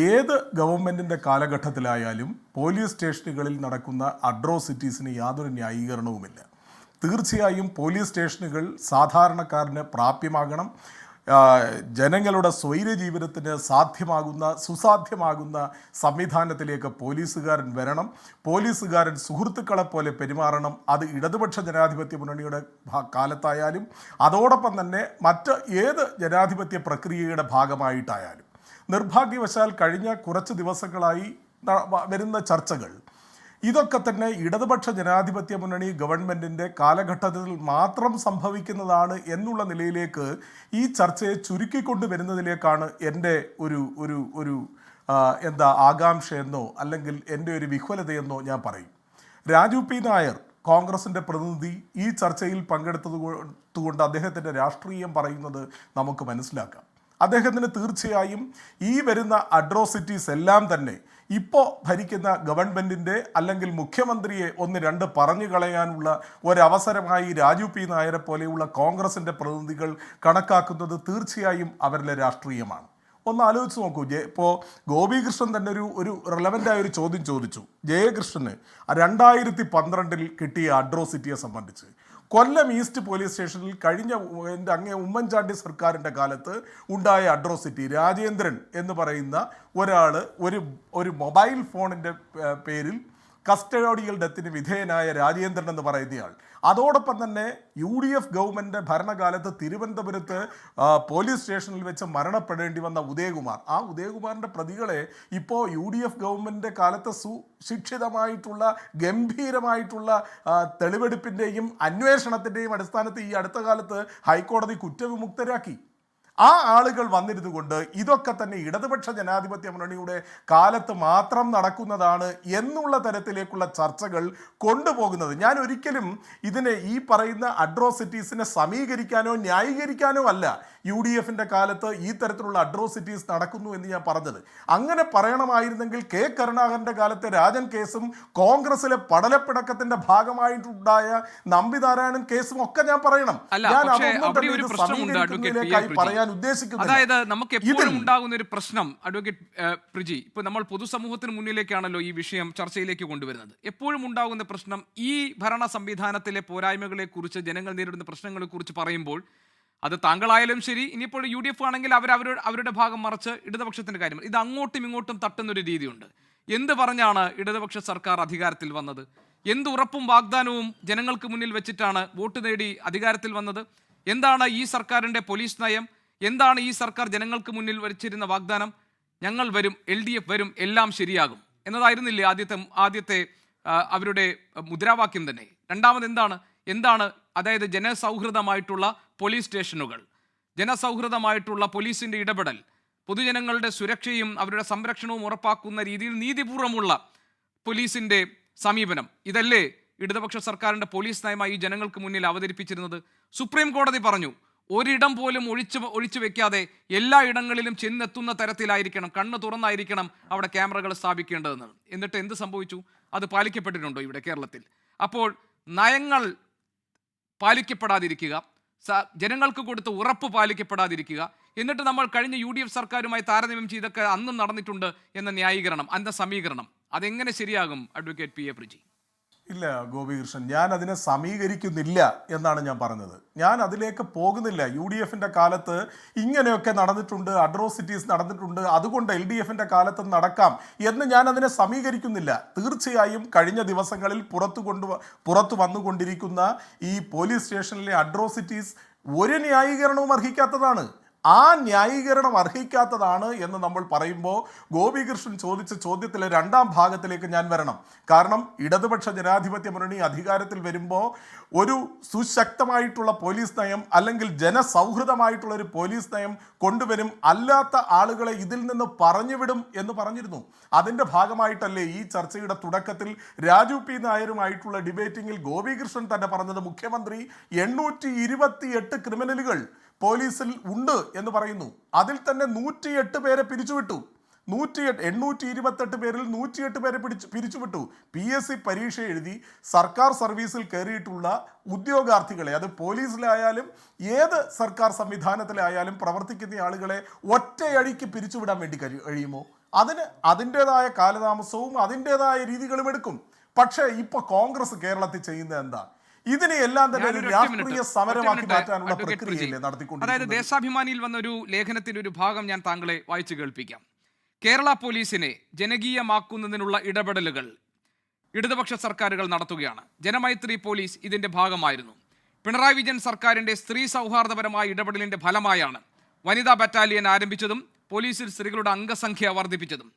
ഏത് ഗവൺമെൻറ്റിൻ്റെ കാലഘട്ടത്തിലായാലും പോലീസ് സ്റ്റേഷനുകളിൽ നടക്കുന്ന അട്രോസിറ്റീസിന് യാതൊരു ന്യായീകരണവുമില്ല. തീർച്ചയായും പോലീസ് സ്റ്റേഷനുകൾ സാധാരണക്കാരന് പ്രാപ്യമാകണം. ജനങ്ങളുടെ സ്വൈര്യ ജീവിതത്തിന് സാധ്യമാകുന്ന, സുസാധ്യമാകുന്ന സംവിധാനത്തിലേക്ക് പോലീസുകാരൻ വരണം. പോലീസുകാരൻ സുഹൃത്തുക്കളെ പോലെ പെരുമാറണം. അത് ഇടതുപക്ഷ ജനാധിപത്യ മുന്നണിയുടെ കാലത്തായാലും അതോടൊപ്പം തന്നെ മറ്റ് ഏത് ജനാധിപത്യ പ്രക്രിയയുടെ ഭാഗമായിട്ടായാലും. നിർഭാഗ്യവശാൽ കഴിഞ്ഞ കുറച്ച് ദിവസങ്ങളായി വരുന്ന ചർച്ചകൾ ഇതൊക്കെ തന്നെ ഇടതുപക്ഷ ജനാധിപത്യ മുന്നണി ഗവൺമെൻറ്റിൻ്റെ കാലഘട്ടത്തിൽ മാത്രം സംഭവിക്കുന്നതാണ് എന്നുള്ള നിലയിലേക്ക് ഈ ചർച്ചയെ ചുരുക്കിക്കൊണ്ട് വരുന്നതിലേക്കാണ് എൻ്റെ ഒരു ആകാംക്ഷയെന്നോ അല്ലെങ്കിൽ എൻ്റെ ഒരു വിഹ്വലതയെന്നോ ഞാൻ പറയും. രാജു പി നായർ, കോൺഗ്രസിൻ്റെ പ്രതിനിധി, ഈ ചർച്ചയിൽ പങ്കെടുത്തതുകൊണ്ട് അദ്ദേഹത്തിൻ്റെ രാഷ്ട്രീയം പറയുന്നത് നമുക്ക് മനസ്സിലാക്കാം. അദ്ദേഹത്തിന് തീർച്ചയായും ഈ വരുന്ന അട്രോസിറ്റീസ് എല്ലാം തന്നെ ഇപ്പോൾ ഭരിക്കുന്ന ഗവൺമെൻറ്റിൻ്റെ അല്ലെങ്കിൽ മുഖ്യമന്ത്രിയെ ഒന്ന് രണ്ട് പറഞ്ഞു കളയാനുള്ള ഒരവസരമായി രാജു പി നായരെ പോലെയുള്ള കോൺഗ്രസിൻ്റെ പ്രതിനിധികൾ കണക്കാക്കുന്നത് തീർച്ചയായും അവരിലെ രാഷ്ട്രീയമാണ്. ഒന്ന് ആലോചിച്ച് നോക്കൂ. ഇപ്പോൾ ഗോപികൃഷ്ണൻ തന്നെ ഒരു റെലവൻ്റായ ഒരു ചോദ്യം ചോദിച്ചു. ജയകൃഷ്ണന് 2012 കിട്ടിയ അട്രോസിറ്റിയെ സംബന്ധിച്ച് കൊല്ലം ഈസ്റ്റ് പോലീസ് സ്റ്റേഷനിൽ കഴിഞ്ഞ അങ്ങേ ഉമ്മൻചാണ്ടി സർക്കാരിൻ്റെ കാലത്ത് ഉണ്ടായ അട്രോസിറ്റി, രാജേന്ദ്രൻ എന്ന് പറയുന്ന ഒരാൾ ഒരു മൊബൈൽ ഫോണിൻ്റെ പേരിൽ കസ്റ്റഡിയൽ ഡെത്തിന് വിധേയനായ രാജേന്ദ്രൻ എന്ന് പറയുന്നയാൾ, അതോടൊപ്പം തന്നെ UDF ഗവൺമെൻറ് ഭരണകാലത്ത് തിരുവനന്തപുരത്ത് പോലീസ് സ്റ്റേഷനിൽ വെച്ച് മരണപ്പെടേണ്ടി വന്ന ഉദയകുമാർ, ആ ഉദയകുമാറിൻ്റെ പ്രതികളെ ഇപ്പോൾ UDF ഗവൺമെൻറ് കാലത്ത് സുശിക്ഷിതമായിട്ടുള്ള ഗംഭീരമായിട്ടുള്ള തെളിവെടുപ്പിൻ്റെയും അന്വേഷണത്തിൻ്റെയും അടിസ്ഥാനത്തിൽ ഈ അടുത്ത കാലത്ത് ഹൈക്കോടതി കുറ്റവിമുക്തരാക്കി. ആ ആളുകൾ വന്നിരുന്നു കൊണ്ട് ഇതൊക്കെ തന്നെ ഇടതുപക്ഷ ജനാധിപത്യ മുന്നണിയുടെ കാലത്ത് മാത്രം നടക്കുന്നതാണ് എന്നുള്ള തരത്തിലേക്കുള്ള ചർച്ചകൾ കൊണ്ടുപോകുന്നത്. ഞാൻ ഒരിക്കലും ഇതിനെ ഈ പറയുന്ന അട്രോസിറ്റീസിനെ സമീകരിക്കാനോ ന്യായീകരിക്കാനോ അല്ല UDFൻ്റെ കാലത്ത് ഈ തരത്തിലുള്ള അട്രോസിറ്റീസ് നടക്കുന്നു എന്ന് ഞാൻ പറഞ്ഞത്. അങ്ങനെ പറയണമായിരുന്നെങ്കിൽ കെ കരുണാകരൻ്റെ കാലത്തെ രാജൻ കേസും കോൺഗ്രസിലെ പടലപ്പിണക്കത്തിന്റെ ഭാഗമായിട്ടുണ്ടായ നമ്പിനാരായണൻ കേസും ഒക്കെ ഞാൻ പറയണം. ഞാൻ പറയാൻ അതായത് നമുക്ക് എപ്പോഴും ഉണ്ടാകുന്ന ഒരു പ്രശ്നം അഡ്വക്കേറ്റ് പ്രിജി, ഇപ്പൊ നമ്മൾ പൊതുസമൂഹത്തിന് മുന്നിലേക്കാണല്ലോ ഈ വിഷയം ചർച്ചയിലേക്ക് കൊണ്ടുവരുന്നത്. എപ്പോഴും ഉണ്ടാകുന്ന പ്രശ്നം ഈ ഭരണ സംവിധാനത്തിലെ പോരായ്മകളെ കുറിച്ച്, ജനങ്ങൾ നേരിടുന്ന പ്രശ്നങ്ങളെ കുറിച്ച് പറയുമ്പോൾ അത് താങ്കളായാലും ശരി, ഇനിയിപ്പോൾ UDF ആണെങ്കിൽ അവരുടെ ഭാഗം മറച്ച് ഇടതുപക്ഷത്തിന്റെ കാര്യം, ഇത് അങ്ങോട്ടും ഇങ്ങോട്ടും തട്ടുന്നൊരു രീതിയുണ്ട്. എന്ത് പറഞ്ഞാണ് ഇടതുപക്ഷ സർക്കാർ അധികാരത്തിൽ വന്നത്? എന്ത് ഉറപ്പും വാഗ്ദാനവും ജനങ്ങൾക്ക് മുന്നിൽ വെച്ചിട്ടാണ് വോട്ട് നേടി അധികാരത്തിൽ വന്നത്? എന്താണ് ഈ സർക്കാരിന്റെ പോലീസ് നയം? എന്താണ് ഈ സർക്കാർ ജനങ്ങൾക്ക് മുന്നിൽ വച്ചിരുന്ന വാഗ്ദാനം? ഞങ്ങൾ വരും, LDF വരും, എല്ലാം ശരിയാകും എന്നതായിരുന്നില്ലേ ആദ്യത്തെ അവരുടെ മുദ്രാവാക്യം തന്നെ? രണ്ടാമത് എന്താണ് അതായത് ജനസൗഹൃദമായിട്ടുള്ള പോലീസ് സ്റ്റേഷനുകൾ, ജനസൗഹൃദമായിട്ടുള്ള പോലീസിന്റെ ഇടപെടൽ, പൊതുജനങ്ങളുടെ സുരക്ഷയും അവരുടെ സംരക്ഷണവും ഉറപ്പാക്കുന്ന രീതിയിൽ നീതിപൂർവമുള്ള പോലീസിന്റെ സമീപനം, ഇതല്ലേ ഇടതുപക്ഷ സർക്കാരിന്റെ പോലീസ് നയമായി ജനങ്ങൾക്ക് മുന്നിൽ അവതരിപ്പിച്ചിരുന്നത്? സുപ്രീം കോടതി പറഞ്ഞു ഒരിടം പോലും ഒഴിച്ചു വെക്കാതെ എല്ലാ ഇടങ്ങളിലും ചെന്നെത്തുന്ന തരത്തിലായിരിക്കണം, കണ്ണ് തുറന്നായിരിക്കണം അവിടെ ക്യാമറകൾ സ്ഥാപിക്കേണ്ടതെന്ന്. എന്നിട്ട് എന്ത് സംഭവിച്ചു? അത് പാലിക്കപ്പെട്ടിട്ടുണ്ടോ ഇവിടെ കേരളത്തിൽ? അപ്പോൾ നയങ്ങൾ പാലിക്കപ്പെടാതിരിക്കുക, ജനങ്ങൾക്ക് കൊടുത്ത ഉറപ്പ് പാലിക്കപ്പെടാതിരിക്കുക, എന്നിട്ട് നമ്മൾ കഴിഞ്ഞ UDF സർക്കാരുമായി താരതമ്യം ചെയ്തൊക്കെ അന്നും നടന്നിട്ടുണ്ട് എന്ന ന്യായീകരണം, അന്ന സമീകരണം, അതെങ്ങനെ ശരിയാകും അഡ്വക്കേറ്റ് PA പ്രിജി? ഇല്ല ഗോപികൃഷ്ണൻ, ഞാൻ അതിനെ സമീകരിക്കുന്നില്ല എന്നാണ് ഞാൻ പറഞ്ഞത്. ഞാൻ അതിലേക്ക് പോകുന്നില്ല. UDFൻ്റെ കാലത്ത് ഇങ്ങനെയൊക്കെ നടന്നിട്ടുണ്ട്, അട്രോസിറ്റീസ് നടന്നിട്ടുണ്ട്, അതുകൊണ്ട് LDFൻ്റെ കാലത്ത് നടക്കാം എന്ന് ഞാൻ അതിനെ സമീകരിക്കുന്നില്ല. തീർച്ചയായും കഴിഞ്ഞ ദിവസങ്ങളിൽ പുറത്തു വന്നുകൊണ്ടിരിക്കുന്ന ഈ പോലീസ് സ്റ്റേഷനിലെ അട്രോസിറ്റീസ് ഒരു ന്യായീകരണവും അർഹിക്കാത്തതാണ്. ആ ന്യായീകരണം അർഹിക്കാത്തതാണ് എന്ന് നമ്മൾ പറയുമ്പോൾ ഗോപികൃഷ്ണൻ ചോദിച്ച ചോദ്യത്തിലെ രണ്ടാം ഭാഗത്തിലേക്ക് ഞാൻ വരണം. കാരണം ഇടതുപക്ഷ ജനാധിപത്യ മുന്നണി അധികാരത്തിൽ വരുമ്പോൾ ഒരു സുശക്തമായിട്ടുള്ള പോലീസ് നയം അല്ലെങ്കിൽ ജനസൗഹൃദമായിട്ടുള്ള ഒരു പോലീസ് നയം കൊണ്ടുവരും, അല്ലാത്ത ആളുകളെ ഇതിൽ നിന്ന് പറഞ്ഞുവിടും എന്ന് പറഞ്ഞിരുന്നു. അതിൻ്റെ ഭാഗമായിട്ടല്ലേ ഈ ചർച്ചയുടെ തുടക്കത്തിൽ രാജു P നായരുമായിട്ടുള്ള ഡിബേറ്റിങ്ങിൽ ഗോപികൃഷ്ണൻ തന്നെ പറഞ്ഞത് മുഖ്യമന്ത്രി 828 ക്രിമിനലുകൾ പോലീസിൽ ഉണ്ട് എന്ന് പറയുന്നു. അതിൽ തന്നെ 108 പേരെ പിരിച്ചുവിട്ടു. 828 പേരിൽ 108 പേരെ പിരിച്ചുവിട്ടു. PSC പരീക്ഷ എഴുതി സർക്കാർ സർവീസിൽ കയറിയിട്ടുള്ള ഉദ്യോഗാർത്ഥികളെ, അത് പോലീസിലായാലും ഏത് സർക്കാർ സംവിധാനത്തിലായാലും പ്രവർത്തിക്കുന്ന ആളുകളെ ഒറ്റയടിക്ക് പിരിച്ചുവിടാൻ വേണ്ടി കഴിയുമോ? അതിന് അതിൻ്റെതായ കാലതാമസവും അതിൻ്റെതായ രീതികളും എടുക്കും. പക്ഷേ ഇപ്പോൾ കോൺഗ്രസ് കേരളത്തിൽ ചെയ്യുന്നത് എന്താ? ഇതിനെ എല്ലാം തന്നെ ഒരു രാഷ്ട്രീയ സമരമാക്കി മാറ്റാനുള്ള പ്രക്രിയയല്ലേ നടത്തിക്കൊണ്ടിരിക്കുന്നത്. അതായത് ദേശാഭിമാനിയിൽ വന്ന ഒരു ലേഖനത്തിന്റെ ഒരു ഭാഗം ഞാൻ താങ്കളെ വായിച്ചു കേൾപ്പിക്കാം. കേരള പോലീസിനെ ജനകീയമാക്കുന്നതിനുള്ള ഇടപെടലുകൾ ഇടതുപക്ഷ സർക്കാരുകൾ നടത്തുകയാണ്. ജനമൈത്രി പോലീസ് ഇതിന്റെ ഭാഗമായിരുന്നു. പിണറായി വിജയൻ സർക്കാരിന്റെ സ്ത്രീ സൗഹാർദ്ദപരമായ ഇടപെടലിന്റെ ഫലമായാണ് വനിതാ ബറ്റാലിയൻ ആരംഭിച്ചതും പോലീസിൽ സ്ത്രീകളുടെ അംഗസംഖ്യ വർദ്ധിപ്പിച്ചതും.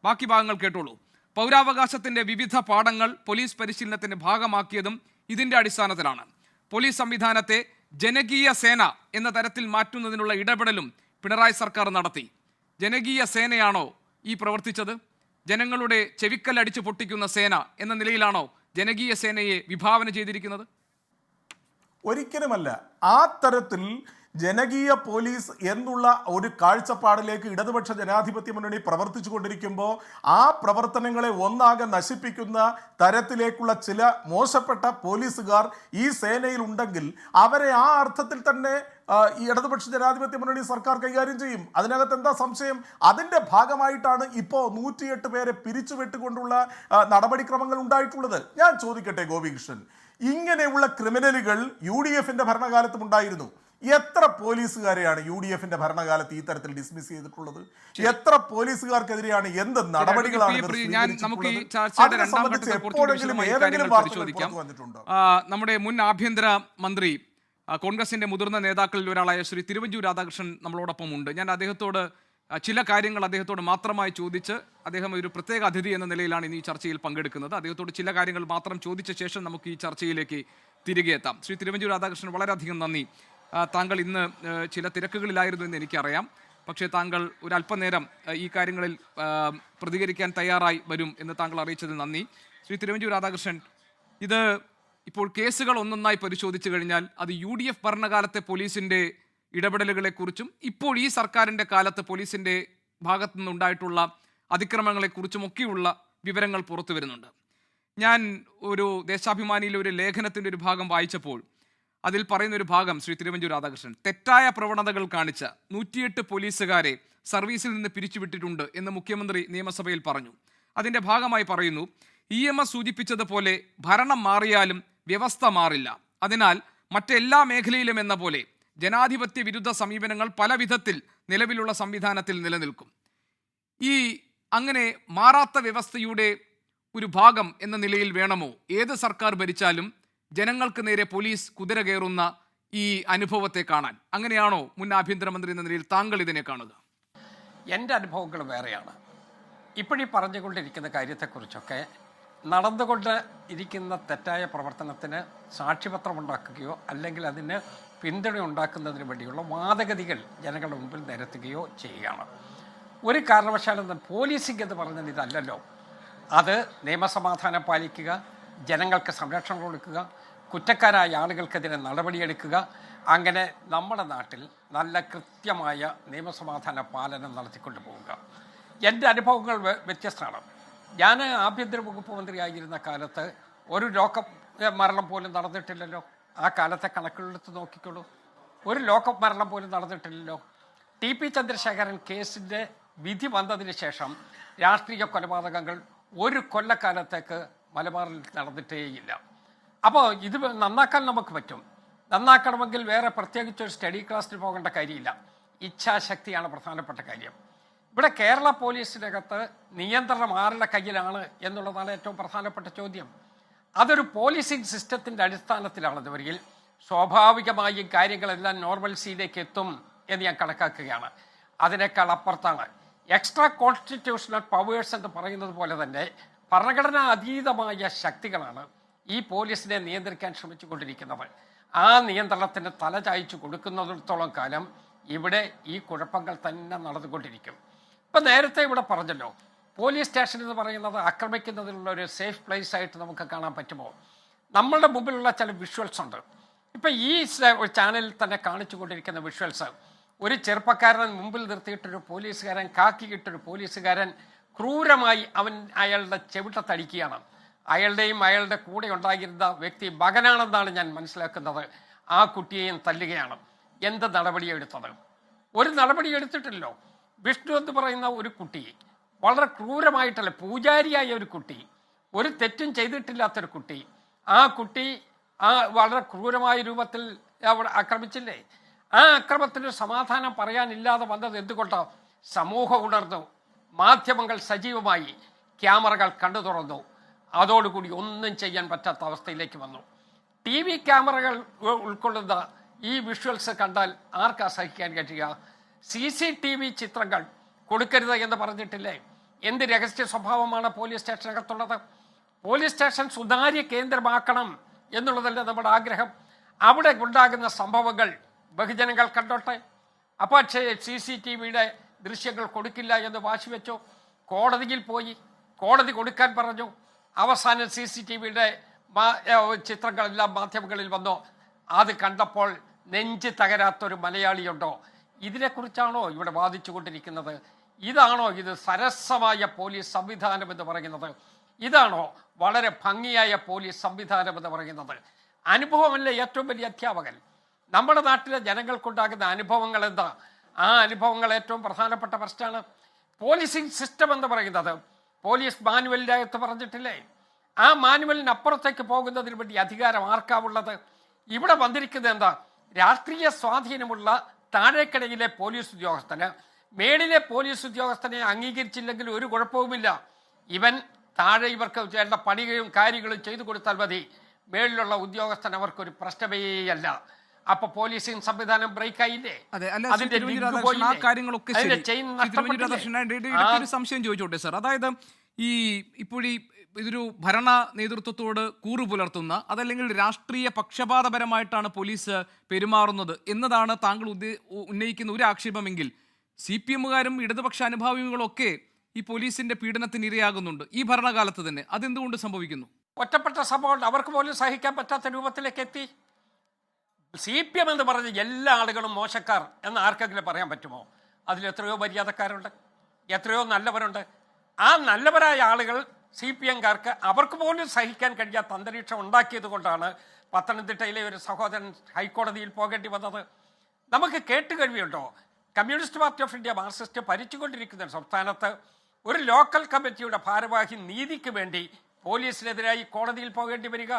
ബാക്കി ഭാഗങ്ങൾ കേട്ടോളൂ. പൗരാവകാശത്തിന്റെ വിവിധ പാഠങ്ങൾ പോലീസ് പരിശീലനത്തിന്റെ ഭാഗമാക്കിയതും ഇതിന്റെ അടിസ്ഥാനത്തിലാണ്. പോലീസ് സംവിധാനത്തെ ജനകീയ സേന എന്ന തരത്തിൽ മാറ്റുന്നതിനുള്ള ഇടപെടലും പിണറായി സർക്കാർ നടത്തി. ജനകീയ സേനയാണോ ഈ പ്രവർത്തിച്ചത്? ജനങ്ങളുടെ ചെവിക്കല്ലടിച്ച് പൊട്ടിക്കുന്ന സേന എന്ന നിലയിലാണോ ജനകീയ സേനയെ വിഭാവന ചെയ്തിരിക്കുന്നത്? ഒരിക്കലുമല്ല. ആ തരത്തിൽ ജനകീയ പോലീസ് എന്നുള്ള ഒരു കാഴ്ചപ്പാടിലേക്ക് ഇടതുപക്ഷ ജനാധിപത്യ മുന്നണി പ്രവർത്തിച്ചു കൊണ്ടിരിക്കുമ്പോൾ ആ പ്രവർത്തനങ്ങളെ ഒന്നാകെ നശിപ്പിക്കുന്ന തരത്തിലേക്കുള്ള ചില മോശപ്പെട്ട പോലീസുകാർ ഈ സേനയിൽ ഉണ്ടെങ്കിൽ അവരെ ആ അർത്ഥത്തിൽ തന്നെ ഈ ഇടതുപക്ഷ ജനാധിപത്യ മുന്നണി സർക്കാർ കൈകാര്യം ചെയ്യും. അതിനകത്ത് എന്താ സംശയം? അതിൻ്റെ ഭാഗമായിട്ടാണ് ഇപ്പോൾ 108 പേരെ പിരിച്ചുവിട്ടുകൊണ്ടുള്ള നടപടിക്രമങ്ങൾ ഉണ്ടായിട്ടുള്ളത്. ഞാൻ ചോദിക്കട്ടെ ഗോപികൃഷ്ണൻ, ഇങ്ങനെയുള്ള ക്രിമിനലുകൾ UDFന്റെ ഭരണകാലത്തും ഉണ്ടായിരുന്നു. എത്ര പോലീസുകാരെയാണ് UDFന്റെ ഭരണകാലത്ത് ഈ തരത്തിൽ ഡിസ്മിസ് ചെയ്തിട്ടുള്ളത്? എത്ര പോലീസുകാർക്കെതിരെയാണ് എന്ത് നടപടികളാണ് വന്നിട്ടുണ്ടോ? നമ്മുടെ മുൻ ആഭ്യന്തര മന്ത്രി, കോൺഗ്രസിന്റെ മുതിർന്ന നേതാക്കളിൽ ഒരാളായ ശ്രീ തിരുവഞ്ചൂർ രാധാകൃഷ്ണൻ നമ്മളോടൊപ്പം ഉണ്ട്. ഞാൻ അദ്ദേഹത്തോട് ചില കാര്യങ്ങൾ അദ്ദേഹത്തോട് മാത്രമായി ചോദിച്ച്, അദ്ദേഹം ഒരു പ്രത്യേക അതിഥി എന്ന നിലയിലാണ് ഇന്ന് ഈ ചർച്ചയിൽ പങ്കെടുക്കുന്നത്. അദ്ദേഹത്തോട് ചില കാര്യങ്ങൾ മാത്രം ചോദിച്ച ശേഷം നമുക്ക് ഈ ചർച്ചയിലേക്ക് തിരികെ എത്താം. ശ്രീ തിരുവഞ്ചൂർ രാധാകൃഷ്ണൻ, വളരെയധികം നന്ദി. താങ്കൾ ഇന്ന് ചില തിരക്കുകളിലായിരുന്നു എന്ന് എനിക്കറിയാം. പക്ഷേ താങ്കൾ ഒരു അല്പനേരം ഈ കാര്യങ്ങളിൽ പ്രതികരിക്കാൻ തയ്യാറായി വരും എന്ന് താങ്കൾ അറിയിച്ചതിൽ നന്ദി. ശ്രീ തിരുവഞ്ചൂർ രാധാകൃഷ്ണൻ, ഇത് ഇപ്പോൾ കേസുകൾ ഒന്നൊന്നായി പരിശോധിച്ചു കഴിഞ്ഞാൽ അത് UDF ഭരണകാലത്തെ പോലീസിൻ്റെ ഇടപെടലുകളെക്കുറിച്ചും ഇപ്പോൾ ഈ സർക്കാരിൻ്റെ കാലത്ത് പോലീസിൻ്റെ ഭാഗത്തു നിന്നുണ്ടായിട്ടുള്ള അതിക്രമങ്ങളെക്കുറിച്ചും ഒക്കെയുള്ള വിവരങ്ങൾ പുറത്തു വരുന്നുണ്ട്. ഞാൻ ഒരു ദേശാഭിമാനിയിലെ ഒരു ലേഖനത്തിൻ്റെ ഒരു ഭാഗം വായിച്ചപ്പോൾ അതിൽ പറയുന്ന ഒരു ഭാഗം, ശ്രീ തിരുവഞ്ചൂർ രാധാകൃഷ്ണൻ, തെറ്റായ പ്രവണതകൾ കാണിച്ച 108 പോലീസുകാരെ സർവീസിൽ നിന്ന് പിരിച്ചുവിട്ടിട്ടുണ്ട് എന്ന് മുഖ്യമന്ത്രി നിയമസഭയിൽ പറഞ്ഞു. അതിൻ്റെ ഭാഗമായി പറയുന്നു, EMS സൂചിപ്പിച്ചതുപോലെ ഭരണം മാറിയാലും വ്യവസ്ഥ മാറില്ല. അതിനാൽ മറ്റെല്ലാ മേഖലയിലും എന്ന പോലെ ജനാധിപത്യ വിരുദ്ധ സമീപനങ്ങൾ പല വിധത്തിൽ നിലവിലുള്ള സംവിധാനത്തിൽ നിലനിൽക്കും. ഈ അങ്ങനെ മാറാത്ത വ്യവസ്ഥയുടെ ഒരു ഭാഗം എന്ന നിലയിൽ വേണമോ ഏത് സർക്കാർ ഭരിച്ചാലും ജനങ്ങൾക്ക് നേരെ പോലീസ് കുതിര കയറുന്ന ഈ അനുഭവത്തെ കാണാൻ? അങ്ങനെയാണോ മുൻ ആഭ്യന്തരമന്ത്രി എന്ന നിലയിൽ താങ്കൾ ഇതിനെ കാണുക? എൻ്റെ അനുഭവങ്ങൾ വേറെയാണ്. ഇപ്പോഴീ പറഞ്ഞുകൊണ്ടിരിക്കുന്ന കാര്യത്തെക്കുറിച്ചൊക്കെ നടന്നുകൊണ്ട് ഇരിക്കുന്ന തെറ്റായ പ്രവർത്തനത്തിന് സാക്ഷ്യപത്രം ഉണ്ടാക്കുകയോ അല്ലെങ്കിൽ അതിന് പിന്തുണ ഉണ്ടാക്കുന്നതിന് വേണ്ടിയുള്ള വാദഗതികൾ ജനങ്ങളുടെ മുമ്പിൽ നിരത്തുകയോ ചെയ്യുകയാണ്. ഒരു കാരണവശാലും പോലീസിംഗ് എന്ന് പറഞ്ഞാൽ ഇതല്ലല്ലോ. അത് നിയമസമാധാനം പാലിക്കുക, ജനങ്ങൾക്ക് സംരക്ഷണം കൊടുക്കുക, കുറ്റക്കാരായ ആളുകൾക്കെതിരെ നടപടിയെടുക്കുക, അങ്ങനെ നമ്മുടെ നാട്ടിൽ നല്ല കൃത്യമായ നിയമസമാധാന പാലനം നടത്തിക്കൊണ്ട് പോവുക. എൻ്റെ അനുഭവങ്ങൾ വ്യത്യസ്തമാണ്. ഞാൻ ആഭ്യന്തര വകുപ്പ് മന്ത്രിയായിരുന്ന കാലത്ത് ഒരു മരണം പോലും നടന്നിട്ടില്ലല്ലോ. ആ കാലത്തെ കണക്കുകളെടുത്ത് നോക്കിക്കോളൂ. ഒരു മരണം പോലും നടന്നിട്ടില്ലല്ലോ. TP ചന്ദ്രശേഖരൻ കേസിൻ്റെ വിധി വന്നതിന് ശേഷം രാഷ്ട്രീയ കൊലപാതകങ്ങൾ ഒരു കൊല്ലക്കാലത്തേക്ക് മലബാറിൽ നടന്നിട്ടേയില്ല. അപ്പോൾ ഇത് നന്നാക്കാൻ നമുക്ക് പറ്റും. നന്നാക്കണമെങ്കിൽ വേറെ പ്രത്യേകിച്ച് ഒരു സ്റ്റഡി ക്ലാസ്സിൽ പോകേണ്ട കാര്യമില്ല. ഇച്ഛാശക്തിയാണ് പ്രധാനപ്പെട്ട കാര്യം. ഇവിടെ കേരള പോലീസിനകത്ത് നിയന്ത്രണം ആരുടെ കയ്യിലാണ് എന്നുള്ളതാണ് ഏറ്റവും പ്രധാനപ്പെട്ട ചോദ്യം. അതൊരു പോലീസിംഗ് സിസ്റ്റത്തിൻ്റെ അടിസ്ഥാനത്തിലാണെന്ന് വരികിൽ സ്വാഭാവികമായും കാര്യങ്ങളെല്ലാം നോർമൽസിയിലേക്ക് എത്തും എന്ന് ഞാൻ കണക്കാക്കുകയാണ്. അതിനേക്കാൾ അപ്പുറത്താണ് എക്സ്ട്രാ കോൺസ്റ്റിറ്റ്യൂഷണൽ പവേഴ്സ് എന്ന് പറയുന്നത് പോലെ തന്നെ ഭരണഘടനാ അതീതമായ ശക്തികളാണ് ഈ പോലീസിനെ നിയന്ത്രിക്കാൻ ശ്രമിച്ചുകൊണ്ടിരിക്കുന്നത്. ആ നിയന്ത്രണത്തിന് തല ചായ്ച്ചു കൊടുക്കുന്നിടത്തോളം കാലം ഇവിടെ ഈ കുഴപ്പങ്ങൾ തന്നെ നടന്നുകൊണ്ടിരിക്കും. ഇപ്പം നേരത്തെ ഇവിടെ പറഞ്ഞല്ലോ, പോലീസ് സ്റ്റേഷൻ എന്ന് പറയുന്നത് ആക്രമിക്കുന്നതിനുള്ള ഒരു സേഫ് പ്ലേസ് ആയിട്ട് നമുക്ക് കാണാൻ പറ്റുമോ? നമ്മളുടെ മുമ്പിലുള്ള ചില വിഷ്വൽസ് ഉണ്ട്. ഇപ്പം ഈ ചാനലിൽ തന്നെ കാണിച്ചു കൊണ്ടിരിക്കുന്ന വിഷ്വൽസ്, ഒരു ചെറുപ്പക്കാരൻ മുമ്പിൽ നിർത്തിയിട്ടൊരു പോലീസുകാരൻ, കാക്കിയിട്ടൊരു പോലീസുകാരൻ ക്രൂരമായി അയാളുടെ ചെവിട്ടത്തടിക്കുകയാണ്. അയാളുടെ കൂടെ ഉണ്ടായിരുന്ന വ്യക്തി മകനാണെന്നാണ് ഞാൻ മനസ്സിലാക്കുന്നത്. ആ കുട്ടിയെയും തല്ലുകയാണ്. എന്ത് നടപടിയെടുത്തത്? ഒരു നടപടി എടുത്തിട്ടില്ലല്ലോ. വിഷ്ണു എന്ന് പറയുന്ന ഒരു കുട്ടി, വളരെ ക്രൂരമായിട്ടല്ല, പൂജാരിയായ ഒരു കുട്ടി, ഒരു തെറ്റും ചെയ്തിട്ടില്ലാത്തൊരു കുട്ടി, ആ കുട്ടി വളരെ ക്രൂരമായ രൂപത്തിൽ അവിടെ ആക്രമിച്ചില്ലേ? ആ അക്രമത്തിന് സമാധാനം പറയാനില്ലാതെ വന്നത് എന്തുകൊണ്ടാണ്? സമൂഹം ഉണർന്നു, മാധ്യമങ്ങൾ സജീവമായി, ക്യാമറകൾ കണ്ടു തുറന്നു. അതോടുകൂടി ഒന്നും ചെയ്യാൻ പറ്റാത്ത അവസ്ഥയിലേക്ക് വന്നു. TV ക്യാമറകൾ ഉൾക്കൊള്ളുന്ന ഈ വിഷ്വൽസ് കണ്ടാൽ ആർക്കാ സഹിക്കാൻ കഴിയുക? CCTV ചിത്രങ്ങൾ കൊടുക്കരുത് എന്ന് പറഞ്ഞിട്ടില്ലേ? എന്ത് രഹസ്യ സ്വഭാവമാണ് പോലീസ് സ്റ്റേഷനകത്തുള്ളത്? പോലീസ് സ്റ്റേഷൻ സുതാര്യ കേന്ദ്രമാക്കണം എന്നുള്ളതല്ലേ നമ്മുടെ ആഗ്രഹം. അവിടെ ഉണ്ടാകുന്ന സംഭവങ്ങൾ ബഹുജനങ്ങൾ കണ്ടോട്ടെ. അപ്പോൾ CCTVയുടെ ദൃശ്യങ്ങൾ കൊടുക്കില്ല എന്ന് വാശി വെച്ചു. കോടതിയിൽ പോയി, കോടതി കൊടുക്കാൻ പറഞ്ഞു. അവസാനം CCTVയുടെ ചിത്രങ്ങളെല്ലാം മാധ്യമങ്ങളിൽ വന്നു. അത് കണ്ടപ്പോൾ നെഞ്ച് തകരാത്തൊരു മലയാളിയുണ്ടോ? ഇതിനെക്കുറിച്ചാണോ ഇവിടെ വാദിച്ചു കൊണ്ടിരിക്കുന്നത്? ഇതാണോ ഇത് സരസമായ പോലീസ് സംവിധാനം എന്ന് പറയുന്നത്? ഇതാണോ വളരെ ഭംഗിയായ പോലീസ് സംവിധാനം എന്ന് പറയുന്നത്? അനുഭവമല്ലേ ഏറ്റവും വലിയ അധ്യാപകൻ? നമ്മുടെ നാട്ടിലെ ജനങ്ങൾക്കുണ്ടാകുന്ന അനുഭവങ്ങൾ എന്താ? ആ അനുഭവങ്ങൾ ഏറ്റവും പ്രധാനപ്പെട്ട പ്രശ്നമാണ്. പോലീസിംഗ് സിസ്റ്റം എന്ന് പറയുന്നത് പോലീസ് മാനുവലിനകത്ത് പറഞ്ഞിട്ടില്ലേ? ആ മാനുവലിനപ്പുറത്തേക്ക് പോകുന്നതിന് വേണ്ടി അധികാരം ആർക്കാവുള്ളത്? ഇവിടെ വന്നിരിക്കുന്നത് എന്താ? രാഷ്ട്രീയ സ്വാധീനമുള്ള താഴേക്കിടയിലെ പോലീസ് ഉദ്യോഗസ്ഥന് മേളിലെ പോലീസ് ഉദ്യോഗസ്ഥനെ അംഗീകരിച്ചില്ലെങ്കിൽ ഒരു കുഴപ്പവുമില്ല. ഇവൻ താഴെ ഇവർക്ക് വേണ്ട പണികളും കാര്യങ്ങളും ചെയ്തു കൊടുത്താൽ മതി. മേളിലുള്ള ഉദ്യോഗസ്ഥൻ അവർക്കൊരു പ്രശ്നമേയല്ല. അപ്പൊ പോലീസിംഗ് സംവിധാനം ബ്രേക്ക് ആയില്ലേ? ഒരു സംശയം ചോദിച്ചോട്ടെ സാർ. അതായത് ഇപ്പോഴീ ഇതൊരു ഭരണ നേതൃത്വത്തോട് കൂറു പുലർത്തുന്ന, അതല്ലെങ്കിൽ രാഷ്ട്രീയ പക്ഷപാതപരമായിട്ടാണ് പോലീസ് പെരുമാറുന്നത് എന്നതാണ് താങ്കൾ ഉന്നയിക്കുന്ന ഒരു ആക്ഷേപമെങ്കിൽ, CPM-കാരും ഇടതുപക്ഷ അനുഭാവികളൊക്കെ ഈ പോലീസിന്റെ പീഡനത്തിന് ഇരയാകുന്നുണ്ട് ഈ ഭരണകാലത്ത് തന്നെ. അതെന്തുകൊണ്ട് സംഭവിക്കുന്നു? ഒറ്റപ്പെട്ട സംഭവം അവർക്ക് പോലും സഹിക്കാൻ പറ്റാത്ത രൂപത്തിലേക്ക് എത്തി. CPM എന്ന് പറഞ്ഞ എല്ലാ ആളുകളും മോശക്കാർ എന്ന് ആർക്കെങ്കിലും പറയാൻ പറ്റുമോ? അതിൽ എത്രയോ മര്യാദക്കാരുണ്ട്, എത്രയോ നല്ലവരുണ്ട്. ആ നല്ലവരായ ആളുകൾ CPM-കാർക്ക് അവർക്ക് പോലും സഹിക്കാൻ കഴിയാത്ത അന്തരീക്ഷം ഉണ്ടാക്കിയത് കൊണ്ടാണ് പത്തനംതിട്ടയിലെ ഒരു സഹോദരൻ ഹൈക്കോടതിയിൽ പോകേണ്ടി വന്നത്. നമുക്ക് കേട്ടുകഴിവുണ്ടോ? Communist party of India marxist ഭരിച്ചുകൊണ്ടിരിക്കുന്ന സംസ്ഥാനത്ത് ഒരു ലോക്കൽ കമ്മിറ്റിയുടെ ഭാരവാഹി നീതിക്ക് വേണ്ടി പോലീസിനെതിരായി കോടതിയിൽ പോകേണ്ടി വരിക?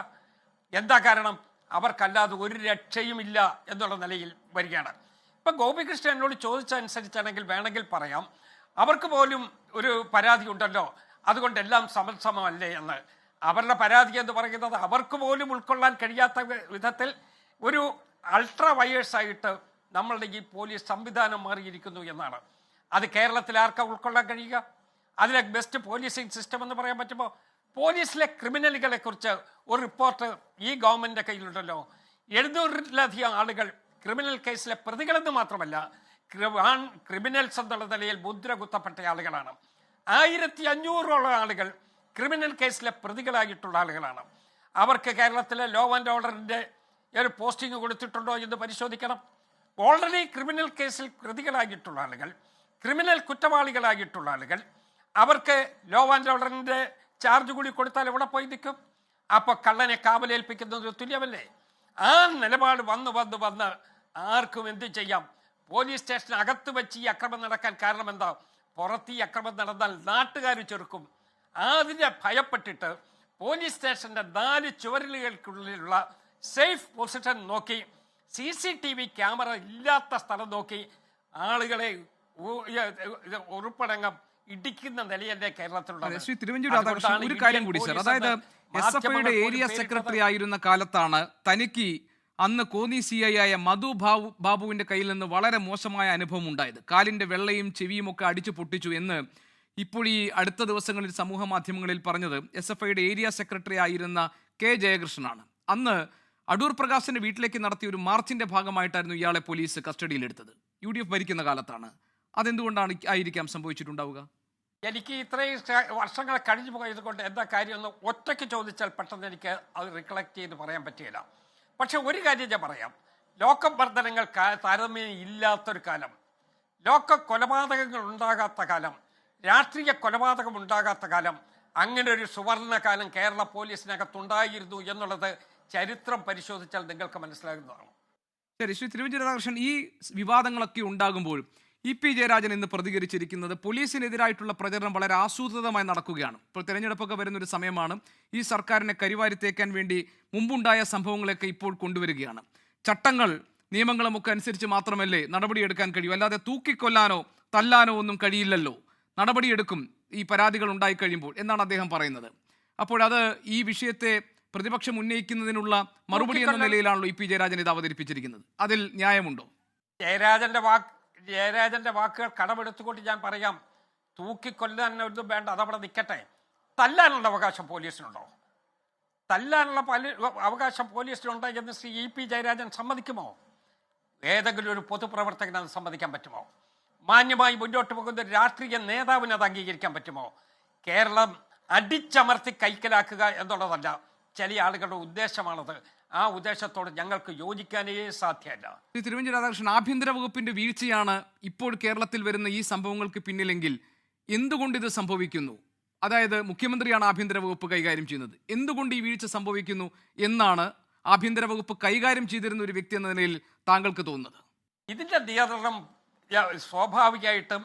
എന്താ കാരണം? അവർക്കല്ലാതെ ഒരു രക്ഷയുമില്ല എന്നുള്ള നിലയിൽ വരികയാണ്. ഇപ്പം ഗോപികൃഷ്ണൻ എന്നോട് ചോദിച്ചനുസരിച്ചാണെങ്കിൽ വേണമെങ്കിൽ പറയാം, അവർക്ക് പോലും ഒരു പരാതി ഉണ്ടല്ലോ, അതുകൊണ്ട് എല്ലാം സമസമല്ലേ എന്ന്. അവരുടെ പരാതി എന്ന് പറയുന്നത് അവർക്ക് പോലും ഉൾക്കൊള്ളാൻ കഴിയാത്ത വിധത്തിൽ ഒരു അൾട്രാ വയേഴ്സായിട്ട് നമ്മളുടെ ഈ പോലീസ് സംവിധാനം മാറിയിരിക്കുന്നു എന്നാണ്. അത് കേരളത്തിൽ ആർക്കാ ഉൾക്കൊള്ളാൻ കഴിയുക? അതിലെ ബെസ്റ്റ് പോലീസിംഗ് സിസ്റ്റം എന്ന് പറയാൻ പറ്റുമോ? പോലീസിലെ ക്രിമിനലുകളെ കുറിച്ച് ഒരു റിപ്പോർട്ട് ഈ ഗവൺമെന്റിന്റെ കയ്യിലുണ്ടല്ലോ. 700-ലധികം ആളുകൾ ക്രിമിനൽ കേസിലെ പ്രതികളെന്ന് മാത്രമല്ല ക്രിമിനൽസ് എന്നുള്ള നിലയിൽ മുദ്ര കുത്തപ്പെട്ട ആളുകളാണ്. 1500-ഓളം ആളുകൾ ക്രിമിനൽ കേസിലെ പ്രതികളായിട്ടുള്ള ആളുകളാണ്. അവർക്ക് കേരളത്തിലെ ലോ ആൻഡ് ഓർഡറിന്റെ ഒരു പോസ്റ്റിംഗ് കൊടുത്തിട്ടുണ്ടോ എന്ന് പരിശോധിക്കണം. ഓൾറെഡി ക്രിമിനൽ കേസിൽ പ്രതികളായിട്ടുള്ള ആളുകൾ, ക്രിമിനൽ കുറ്റവാളികളായിട്ടുള്ള ആളുകൾ, അവർക്ക് ലോ ആൻഡ് ഓർഡറിന്റെ ചാർജ് കൂടി കൊടുത്താൽ എവിടെ പോയി നിൽക്കും? അപ്പൊ കള്ളനെ കാവലേൽപ്പിക്കുന്നത് തുല്യമല്ലേ? ആ നിലപാട് വന്ന് ആർക്കും എന്ത് ചെയ്യാം. പോലീസ് സ്റ്റേഷൻ അകത്ത് വെച്ച് ഈ അക്രമം നടക്കാൻ കാരണം എന്താ? പുറത്ത് ഈ അക്രമം നടന്നാൽ നാട്ടുകാർ ചെറുക്കും. അതിനെ ഭയപ്പെട്ടിട്ട് പോലീസ് സ്റ്റേഷന്റെ 4 ചുവരുകൾക്കുള്ളിലുള്ള സേഫ് പൊസിഷൻ നോക്കി, CCTV ക്യാമറ ഇല്ലാത്ത സ്ഥലം നോക്കി ആളുകളെ ഉറുപ്പടങ്ങം ഇടിക്കുന്ന നിലയല്ലേ കേരളത്തിലുള്ളത്. ശ്രീ തിരുവഞ്ചൂർ രാധാകൃഷ്ണൻ, ഒരു കാര്യം കൂടി സർ. അതായത് SFIയുടെ ഏരിയ സെക്രട്ടറി ആയിരുന്ന കാലത്താണ് തനിക്ക് അന്ന് കോന്നി CI ആയ മധു ബാബുവിന്റെ കയ്യിൽ നിന്ന് വളരെ മോശമായ അനുഭവം ഉണ്ടായത്. കാലിന്റെ വെള്ളയും ചെവിയും ഒക്കെ അടിച്ചു പൊട്ടിച്ചു എന്ന് ഇപ്പോൾ ഈ അടുത്ത ദിവസങ്ങളിൽ സമൂഹ മാധ്യമങ്ങളിൽ പറഞ്ഞത് SFIയുടെ ഏരിയ സെക്രട്ടറി ആയിരുന്ന K. ജയകൃഷ്ണനാണ്. അന്ന് അടൂർ പ്രകാശിന്റെ വീട്ടിലേക്ക് നടത്തിയ ഒരു മാർച്ചിന്റെ ഭാഗമായിട്ടായിരുന്നു ഇയാളെ പോലീസ് കസ്റ്റഡിയിലെടുത്തത്. UDF ഭരിക്കുന്ന കാലത്താണ്. അതെന്തുകൊണ്ടാണ് ആയിരിക്കാം സംഭവിച്ചിട്ടുണ്ടാവുക? എനിക്ക് ഇത്രയും വർഷങ്ങൾ കഴിഞ്ഞു പോയത് കൊണ്ട് എന്താ കാര്യമെന്ന് ഒറ്റയ്ക്ക് ചോദിച്ചാൽ പെട്ടെന്ന് എനിക്ക് അത് റിക്കളക്ട് ചെയ്ത് പറയാൻ പറ്റിയില്ല. പക്ഷെ ഒരു കാര്യം ഞാൻ പറയാം, ലോകമർദ്ദനങ്ങൾ താരതമ്യം ഇല്ലാത്തൊരു കാലം, ലോക കൊലപാതകങ്ങൾ ഉണ്ടാകാത്ത കാലം, രാഷ്ട്രീയ കൊലപാതകം ഉണ്ടാകാത്ത കാലം, അങ്ങനെ ഒരു സുവർണകാലം കേരള പോലീസിനകത്തുണ്ടായിരുന്നു എന്നുള്ളത് ചരിത്രം പരിശോധിച്ചാൽ നിങ്ങൾക്ക് മനസ്സിലാകുന്നതാണ്. ശരി, ശ്രീ തിരുവഞ്ചൂർ രാധാകൃഷ്ണൻ, ഈ വിവാദങ്ങളൊക്കെ ഉണ്ടാകുമ്പോൾ EP ജയരാജൻ ഇന്ന് പ്രതികരിച്ചിരിക്കുന്നത് പോലീസിനെതിരായിട്ടുള്ള പ്രചരണം വളരെ ആസൂത്രിതമായി നടക്കുകയാണ്. ഇപ്പോൾ തെരഞ്ഞെടുപ്പൊക്കെ വരുന്നൊരു സമയമാണ്. ഈ സർക്കാരിനെ കരിവാരിത്തേക്കാൻ വേണ്ടി മുമ്പുണ്ടായ സംഭവങ്ങളൊക്കെ ഇപ്പോൾ കൊണ്ടുവരികയാണ്. ചട്ടങ്ങൾ നിയമങ്ങളുമൊക്കെ അനുസരിച്ച് മാത്രമല്ലേ നടപടിയെടുക്കാൻ കഴിയൂ, അല്ലാതെ തൂക്കിക്കൊല്ലാനോ തല്ലാനോ ഒന്നും കഴിയില്ലല്ലോ. നടപടിയെടുക്കും ഈ പരാതികൾ ഉണ്ടായിക്കഴിയുമ്പോൾ എന്നാണ് അദ്ദേഹം പറയുന്നത്. അപ്പോൾ അത് ഈ വിഷയത്തെ പ്രതിപക്ഷം ഉന്നയിക്കുന്നതിനുള്ള മറുപടി എന്ന നിലയിലാണല്ലോ EP ജയരാജൻ ഇത് അവതരിപ്പിച്ചിരിക്കുന്നത്. അതിൽ ന്യായമുണ്ടോ? ജയരാജന്റെ വാക്കുകൾ കടമെടുത്തുകൊണ്ട് ഞാൻ പറയാം, തൂക്കിക്കൊല്ലാൻ ഒന്നും വേണ്ട, അതവിടെ നിൽക്കട്ടെ. തല്ലാനുള്ള അവകാശം പോലീസിനുണ്ടോ? തല്ലാനുള്ള അവകാശം പോലീസിനുണ്ടോ എന്ന് ശ്രീ EP ജയരാജൻ സമ്മതിക്കുമോ? ഏതെങ്കിലും ഒരു പൊതുപ്രവർത്തകന് അത് സമ്മതിക്കാൻ പറ്റുമോ? മാന്യമായി മുന്നോട്ട് പോകുന്ന ഒരു രാഷ്ട്രീയ നേതാവിന് അത് അംഗീകരിക്കാൻ പറ്റുമോ? കേരളം അടിച്ചമർത്തി കൈക്കലാക്കുക എന്നുള്ളതല്ല ചില ആളുകളുടെ ഉദ്ദേശമാണത്. ആ ഉദ്ദേശത്തോട് ഞങ്ങൾക്ക് യോജിക്കാനേ സാധ്യമല്ല. ശ്രീ തിരുവഞ്ചൂർ രാധാകൃഷ്ണൻ, ആഭ്യന്തര വകുപ്പിന്റെ വീഴ്ചയാണ് ഇപ്പോൾ കേരളത്തിൽ വരുന്ന ഈ സംഭവങ്ങൾക്ക് പിന്നിലെങ്കിൽ എന്തുകൊണ്ട് ഇത് സംഭവിക്കുന്നു? അതായത് മുഖ്യമന്ത്രിയാണ് ആഭ്യന്തര വകുപ്പ് കൈകാര്യം ചെയ്യുന്നത്, എന്തുകൊണ്ട് ഈ വീഴ്ച സംഭവിക്കുന്നു എന്നാണ് ആഭ്യന്തര വകുപ്പ് കൈകാര്യം ചെയ്തിരുന്ന ഒരു വ്യക്തി എന്ന നിലയിൽ താങ്കൾക്ക് തോന്നുന്നത്? ഇതിൻ്റെ നിയന്ത്രണം സ്വാഭാവികമായിട്ടും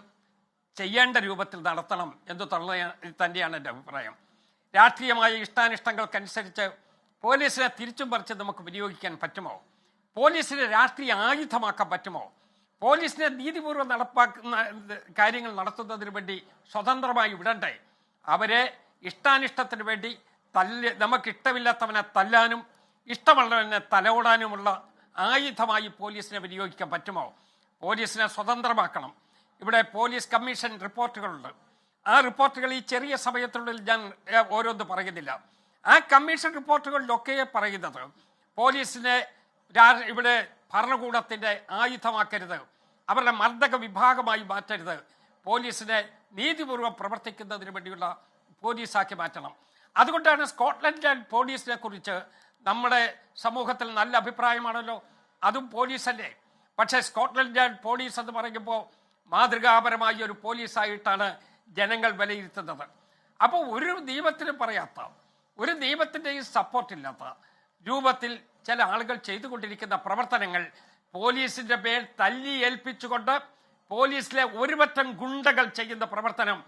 ചെയ്യേണ്ട രൂപത്തിൽ നടത്തണം എന്ന് തന്നെയാണ് എൻ്റെ അഭിപ്രായം. രാഷ്ട്രീയമായ ഇഷ്ടാനിഷ്ടങ്ങൾക്കനുസരിച്ച് പോലീസിനെ തിരിച്ചും പറിച്ച് നമുക്ക് വിനിയോഗിക്കാൻ പറ്റുമോ? പോലീസിനെ രാഷ്ട്രീയ ആയുധമാക്കാൻ പറ്റുമോ? പോലീസിനെ നീതിപൂർവ്വം നടപ്പാക്കുന്ന കാര്യങ്ങൾ നടത്തുന്നതിന് വേണ്ടി സ്വതന്ത്രമായി വിടണ്ടേ? അവരെ ഇഷ്ടാനിഷ്ടത്തിന് വേണ്ടി നമുക്കിഷ്ടമില്ലാത്തവനെ തല്ലാനും ഇഷ്ടമുള്ളവനെ തലോടാനുമുള്ള ആയുധമായി പോലീസിനെ വിനിയോഗിക്കാൻ പറ്റുമോ? പോലീസിനെ സ്വതന്ത്രമാക്കണം. ഇവിടെ പോലീസ് കമ്മീഷൻ റിപ്പോർട്ടുകളുണ്ട്. ആ റിപ്പോർട്ടുകൾ ഈ ചെറിയ സമയത്തിനുള്ളിൽ ഞാൻ ഓരോന്ന് പറയുന്നില്ല. ആ കമ്മീഷൻ റിപ്പോർട്ടുകളിലൊക്കെ പറയുന്നത് പോലീസിനെ ഇവിടെ ഭരണകൂടത്തിൻ്റെ ആയുധമാക്കരുത്, അവരുടെ മർദ്ദക വിഭാഗമായി മാറ്റരുത്, പോലീസിനെ നീതിപൂർവ്വം പ്രവർത്തിക്കുന്നതിന് വേണ്ടിയുള്ള പോലീസാക്കി മാറ്റണം. അതുകൊണ്ടാണ് സ്കോട്ട്ലൻഡ് യാർഡ് പോലീസിനെ കുറിച്ച് നമ്മുടെ സമൂഹത്തിൽ നല്ല അഭിപ്രായമാണല്ലോ. അതും പോലീസല്ലേ. പക്ഷേ സ്കോട്ട്ലൻഡ് യാർഡ് പോലീസ് എന്ന് പറയുമ്പോൾ മാതൃകാപരമായ ഒരു പോലീസായിട്ടാണ് ജനങ്ങൾ വിലയിരുത്തുന്നത്. അപ്പോൾ ഒരു നിയമത്തിനും പറയാത്ത, ഒരു നിയമത്തിൻ്റെയും സപ്പോർട്ടില്ലാത്ത രൂപത്തിൽ ചില ആളുകൾ ചെയ്തുകൊണ്ടിരിക്കുന്ന പ്രവർത്തനങ്ങൾ, പോലീസിൻ്റെ മേൽ തല്ലി ഏൽപ്പിച്ചുകൊണ്ട് പോലീസിലെ ഒരുപറ്റം ഗുണ്ടകൾ ചെയ്യുന്ന പ്രവർത്തനം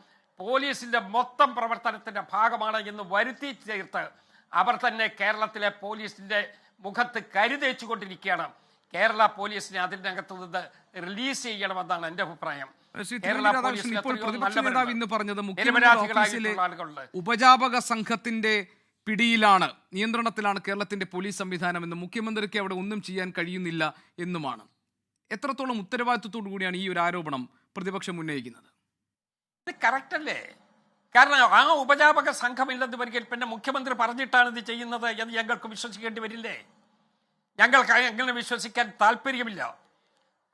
പോലീസിൻ്റെ മൊത്തം പ്രവർത്തനത്തിൻ്റെ ഭാഗമാണ് എന്ന് വരുത്തി ചേർത്ത് അവർ തന്നെ കേരളത്തിലെ പോലീസിൻ്റെ മുഖത്ത് കരുതേച്ചു കൊണ്ടിരിക്കുകയാണ്. കേരള പോലീസിനെ അതിനകത്ത് നിന്ന് റിലീസ് ചെയ്യണമെന്നാണ് എൻ്റെ അഭിപ്രായം. ഉപജാപക സംഘത്തിന്റെ പിടിയിലാണ്, നിയന്ത്രണത്തിലാണ് കേരളത്തിന്റെ പോലീസ് സംവിധാനം എന്നും മുഖ്യമന്ത്രിക്ക് അവിടെ ഒന്നും ചെയ്യാൻ കഴിയുന്നില്ല എന്നുമാണ്. എത്രത്തോളം ഉത്തരവാദിത്വത്തോടു കൂടിയാണ് ഈ ഒരു ആരോപണം പ്രതിപക്ഷം ഉന്നയിക്കുന്നത്? ഇത് കറക്റ്റ് അല്ലേ? കാരണം ആ ഉപജാപക സംഘമില്ലെന്ന് വരികയിൽ പിന്നെ മുഖ്യമന്ത്രി പറഞ്ഞിട്ടാണ് ഇത് ചെയ്യുന്നത് എന്ന് ഞങ്ങൾക്ക് വിശ്വസിക്കേണ്ടി വരില്ലേ? ഞങ്ങൾക്ക് അങ്ങനെ വിശ്വസിക്കാൻ താല്പര്യമില്ല.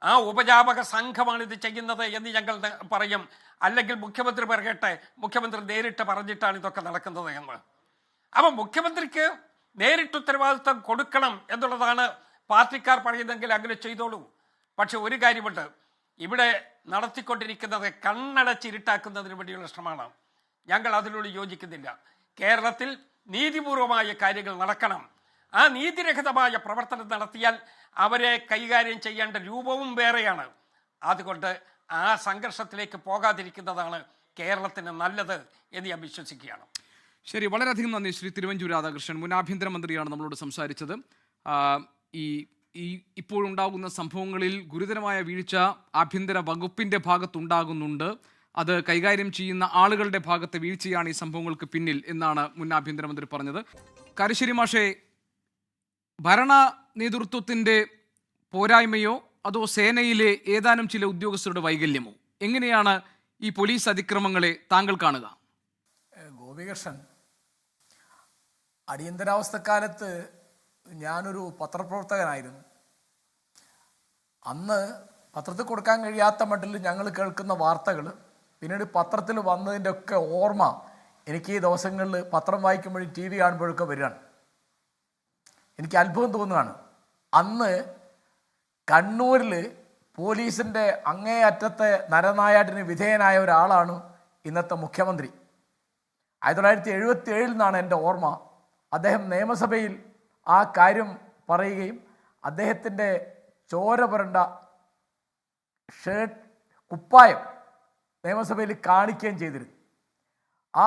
ആ ഉപജാപക സംഘമാണ് ഇത് ചെയ്യുന്നത് എന്ന് ഞങ്ങൾ പറയും. അല്ലെങ്കിൽ മുഖ്യമന്ത്രി പറയട്ടെ, മുഖ്യമന്ത്രി നേരിട്ട് പറഞ്ഞിട്ടാണ് ഇതൊക്കെ നടക്കുന്നത് എന്ന്. അപ്പം മുഖ്യമന്ത്രിക്ക് നേരിട്ട് ഉത്തരവാദിത്വം കൊടുക്കണം എന്നുള്ളതാണ് പാർട്ടിക്കാർ പറയുന്നതെങ്കിൽ അങ്ങനെ ചെയ്തോളൂ. പക്ഷെ ഒരു കാര്യമുണ്ട്, ഇവിടെ നടത്തിക്കൊണ്ടിരിക്കുന്നത് കണ്ണടച്ചിരുട്ടാക്കുന്നതിന് വേണ്ടിയുള്ള ശ്രമമാണ്. ഞങ്ങൾ അതിനോട് യോജിക്കുന്നില്ല. കേരളത്തിൽ നീതിപൂർവമായ കാര്യങ്ങൾ നടക്കണം. ആ നീതിരഹിതമായ പ്രവർത്തനം നടത്തിയാൽ അവരെ കൈകാര്യം ചെയ്യേണ്ട രൂപവും വേറെയാണ്. അതുകൊണ്ട് ആ സംഘർഷത്തിലേക്ക് പോകാതിരിക്കുന്നതാണ് കേരളത്തിന് നല്ലത് എന്ന് ഞാൻ വിശ്വസിക്കുകയാണ്. ശരി, വളരെയധികം നന്ദി ശ്രീ തിരുവഞ്ചൂർ രാധാകൃഷ്ണൻ. മുൻ ആഭ്യന്തരമന്ത്രിയാണ് നമ്മളോട് സംസാരിച്ചത്. ഇപ്പോഴുണ്ടാകുന്ന സംഭവങ്ങളിൽ ഗുരുതരമായ വീഴ്ച ആഭ്യന്തര വകുപ്പിൻ്റെ ഭാഗത്തുണ്ടാകുന്നുണ്ട്. അത് കൈകാര്യം ചെയ്യുന്ന ആളുകളുടെ ഭാഗത്തെ വീഴ്ചയാണ് ഈ സംഭവങ്ങൾക്ക് പിന്നിൽ എന്നാണ് മുൻ ആഭ്യന്തരമന്ത്രി പറഞ്ഞത്. കാരശ്ശേരി മാഷേ, ഭരണ നേതൃത്വത്തിൻ്റെ പോരായ്മയോ അതോ സേനയിലെ ഏതാനും ചില ഉദ്യോഗസ്ഥരുടെ വൈകല്യമോ? എങ്ങനെയാണ് ഈ പോലീസ് അതിക്രമങ്ങളെ താങ്കൾ കാണുക? ഗോപികൃഷ്ണൻ, അടിയന്തരാവസ്ഥക്കാലത്ത് ഞാനൊരു പത്രപ്രവർത്തകനായിരുന്നു. അന്ന് പത്രത്തിൽ കൊടുക്കാൻ കഴിയാത്ത മട്ടിൽ ഞങ്ങൾ കേൾക്കുന്ന വാർത്തകൾ പിന്നീട് പത്രത്തിൽ വന്നതിൻ്റെ ഒക്കെ ഓർമ്മ എനിക്ക് ഈ ദിവസങ്ങളിൽ പത്രം വായിക്കുമ്പോഴും TV കാണുമ്പോഴൊക്കെ വരികയാണ്. എനിക്ക് അത്ഭുതം തോന്നുകയാണ്. അന്ന് കണ്ണൂരിൽ പോലീസിൻ്റെ അങ്ങേയറ്റത്തെ നരനായാട്ടിന് വിധേയനായ ഒരാളാണ് ഇന്നത്തെ മുഖ്യമന്ത്രി. 1977 നിന്നാണ് എൻ്റെ ഓർമ്മ. അദ്ദേഹം നിയമസഭയിൽ ആ കാര്യം പറയുകയും അദ്ദേഹത്തിൻ്റെ ചോര പുരണ്ട കുപ്പായം നിയമസഭയിൽ കാണിക്കുകയും ചെയ്തിരുന്നു. ആ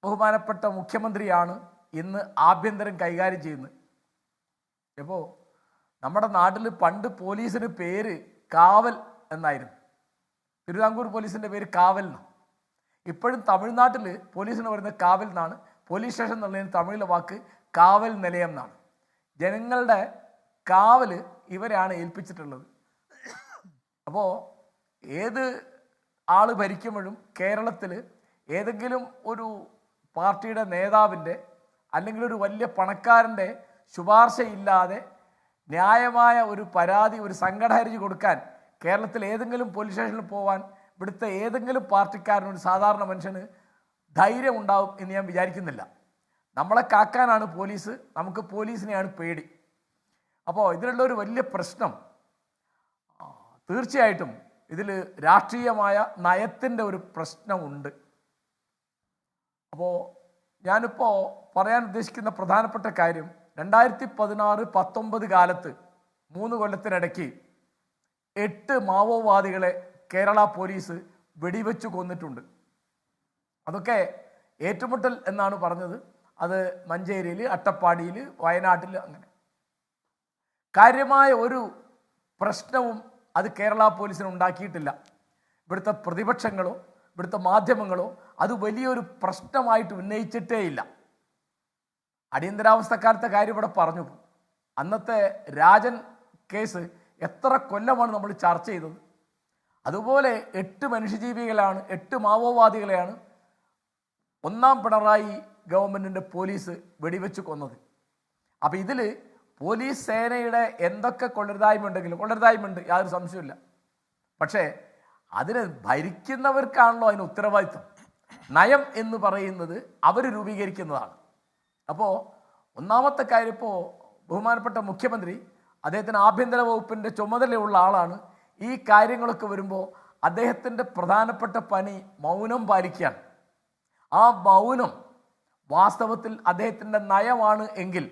ബഹുമാനപ്പെട്ട മുഖ്യമന്ത്രിയാണ് ഇന്ന് ആഭ്യന്തരം കൈകാര്യം ചെയ്യുന്നത്. ഇപ്പോൾ നമ്മുടെ നാട്ടിൽ പണ്ട് പോലീസിന് പേര് കാവൽ എന്നായിരുന്നു. തിരുവിതാംകൂർ പോലീസിൻ്റെ പേര് കാവൽ എന്നാണ്. ഇപ്പോഴും തമിഴ്നാട്ടിൽ പോലീസിന് പറയുന്നത് കാവൽ എന്നാണ്. പോലീസ് സ്റ്റേഷൻ എന്നുള്ളതിന് തമിഴിലെ വാക്ക് കാവൽ നിലയം എന്നാണ്. ജനങ്ങളുടെ കാവൽ ഇവരെയാണ് ഏൽപ്പിച്ചിട്ടുള്ളത്. അപ്പോൾ ഏത് ആൾ ഭരിക്കുമ്പോഴും കേരളത്തിൽ ഏതെങ്കിലും ഒരു പാർട്ടിയുടെ നേതാവിൻ്റെ അല്ലെങ്കിൽ ഒരു വലിയ പണക്കാരൻ്റെ ശുപാർശയില്ലാതെ ന്യായമായ ഒരു പരാതി ഒരു സംഘടനരിച്ച് കൊടുക്കാൻ കേരളത്തിൽ ഏതെങ്കിലും പോലീസ് സ്റ്റേഷനിൽ പോകാൻ ഇവിടുത്തെ ഏതെങ്കിലും പാർട്ടിക്കാരനൊരു സാധാരണ മനുഷ്യന് ധൈര്യം ഉണ്ടാവും എന്ന് ഞാൻ വിചാരിക്കുന്നില്ല. നമ്മളെ കാക്കാനാണ് പോലീസ്, നമുക്ക് പോലീസിനെയാണ് പേടി. അപ്പോൾ ഇതിലുള്ള ഒരു വലിയ പ്രശ്നം തീർച്ചയായിട്ടും ഇതിൽ രാഷ്ട്രീയമായ നയത്തിൻ്റെ ഒരു പ്രശ്നമുണ്ട്. അപ്പോൾ ഞാനിപ്പോൾ പറയാൻ ഉദ്ദേശിക്കുന്ന പ്രധാനപ്പെട്ട കാര്യം 2016-19 കാലത്ത് 3 കൊല്ലത്തിനിടയ്ക്ക് 8 മാവോവാദികളെ കേരള പോലീസ് വെടിവെച്ച് കൊന്നിട്ടുണ്ട്. അതൊക്കെ ഏറ്റുമുട്ടൽ എന്നാണ് പറഞ്ഞത്. അത് മഞ്ചേരിയിൽ, അട്ടപ്പാടിയിൽ, വയനാട്ടിൽ, അങ്ങനെ കാര്യമായ ഒരു പ്രശ്നവും അത് കേരള പോലീസിന് ഉണ്ടാക്കിയിട്ടില്ല. ഇവിടുത്തെ പ്രതിപക്ഷങ്ങളോ ഇവിടുത്തെ മാധ്യമങ്ങളോ അത് വലിയൊരു പ്രശ്നമായിട്ട് ഉന്നയിച്ചിട്ടേ ഇല്ല. അടിയന്തരാവസ്ഥക്കാലത്തെ കാര്യം ഇവിടെ പറഞ്ഞു. അന്നത്തെ രാജൻ കേസ് എത്ര കൊല്ലമാണ് നമ്മൾ ചർച്ച ചെയ്തത്. അതുപോലെ 8 മനുഷ്യജീവികളാണ്, 8 മാവോവാദികളെയാണ് 1ാം പിണറായി ഗവൺമെൻറ്റിൻ്റെ പോലീസ് വെടിവെച്ച് കൊന്നത്. അപ്പോൾ ഇതിൽ പോലീസ് സേനയുടെ എന്തൊക്കെ കൊള്ളരുതായ്മയുണ്ട്, യാതൊരു സംശയമില്ല. പക്ഷേ അതിന് ഭരിക്കുന്നവർക്കാണല്ലോ അതിന് ഉത്തരവാദിത്വം. നയം എന്ന് പറയുന്നത് അവർ രൂപീകരിക്കുന്നതാണ്. അപ്പോൾ ഒന്നാമത്തെ കാര്യം, ഇപ്പോൾ ബഹുമാനപ്പെട്ട മുഖ്യമന്ത്രി, അദ്ദേഹത്തിന് ആഭ്യന്തര വകുപ്പിൻ്റെ ചുമതലയുള്ള ആളാണ്. ഈ കാര്യങ്ങളൊക്കെ വരുമ്പോൾ അദ്ദേഹത്തിൻ്റെ പ്രധാനപ്പെട്ട പണി മൗനം പാലിക്കുകയാണ്. ആ മൗനം വാസ്തവത്തിൽ അദ്ദേഹത്തിൻ്റെ നയമാണ് എങ്കിൽ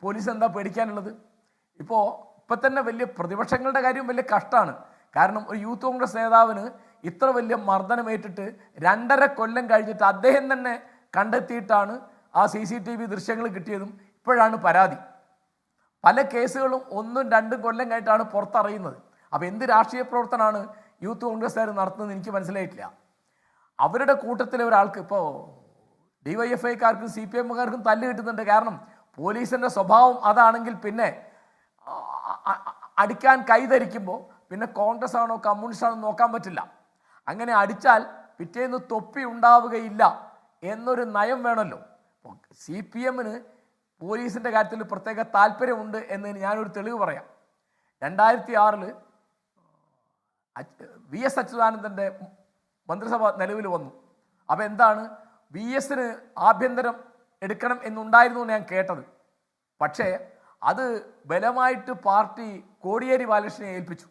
പോലീസ് എന്താ പേടിക്കാനുള്ളത്? ഇപ്പം തന്നെ വലിയ പ്രതിപക്ഷങ്ങളുടെ കാര്യം വലിയ കഷ്ടമാണ്. കാരണം ഒരു യൂത്ത് കോൺഗ്രസ് നേതാവിന് ഇത്ര വലിയ മർദ്ദനമേറ്റിട്ട് 2.5 കൊല്ലം കഴിഞ്ഞിട്ട് അദ്ദേഹം തന്നെ കണ്ടെത്തിയിട്ടാണ് ആ CCTV ദൃശ്യങ്ങൾ കിട്ടിയതും ഇപ്പോഴാണ് പരാതി. പല കേസുകളും 1-2 കൊല്ലം കഴിഞ്ഞിട്ടാണ് പുറത്തറിയുന്നത്. അപ്പോൾ എന്ത് രാഷ്ട്രീയ പ്രവർത്തനമാണ് യൂത്ത് കോൺഗ്രസ്സുകാർ നടത്തുന്നത് എനിക്ക് മനസ്സിലായിട്ടില്ല. അവരുടെ കൂട്ടത്തിലെ ഒരാൾക്ക് ഇപ്പോൾ DYFIക്കാർക്കും CPMകാർക്കും തല്ല് കിട്ടുന്നുണ്ട്. കാരണം പോലീസിൻ്റെ സ്വഭാവം അതാണെങ്കിൽ പിന്നെ അടിക്കാൻ കൈധരിക്കുമ്പോൾ പിന്നെ കോൺഗ്രസ് ആണോ കമ്മ്യൂണിസ്റ്റ് ആണോ നോക്കാൻ പറ്റില്ല. അങ്ങനെ അടിച്ചാൽ പിറ്റേന്ന് തൊപ്പി ഉണ്ടാവുകയില്ല എന്നൊരു നയം വേണമല്ലോ. CPMന് പോലീസിൻ്റെ കാര്യത്തിൽ പ്രത്യേക താല്പര്യമുണ്ട് എന്നതിന് ഞാനൊരു തെളിവ് പറയാം. 2006 VS അച്യുതാനന്ദൻ്റെ മന്ത്രിസഭ നിലവിൽ വന്നു. അപ്പോൾ എന്താണ്, VSന് ആഭ്യന്തരം എടുക്കണം എന്നുണ്ടായിരുന്നു ഞാൻ കേട്ടത്. പക്ഷേ അത് ബലമായിട്ട് പാർട്ടി കോടിയേരി ബാലകൃഷ്ണനെ ഏൽപ്പിച്ചു.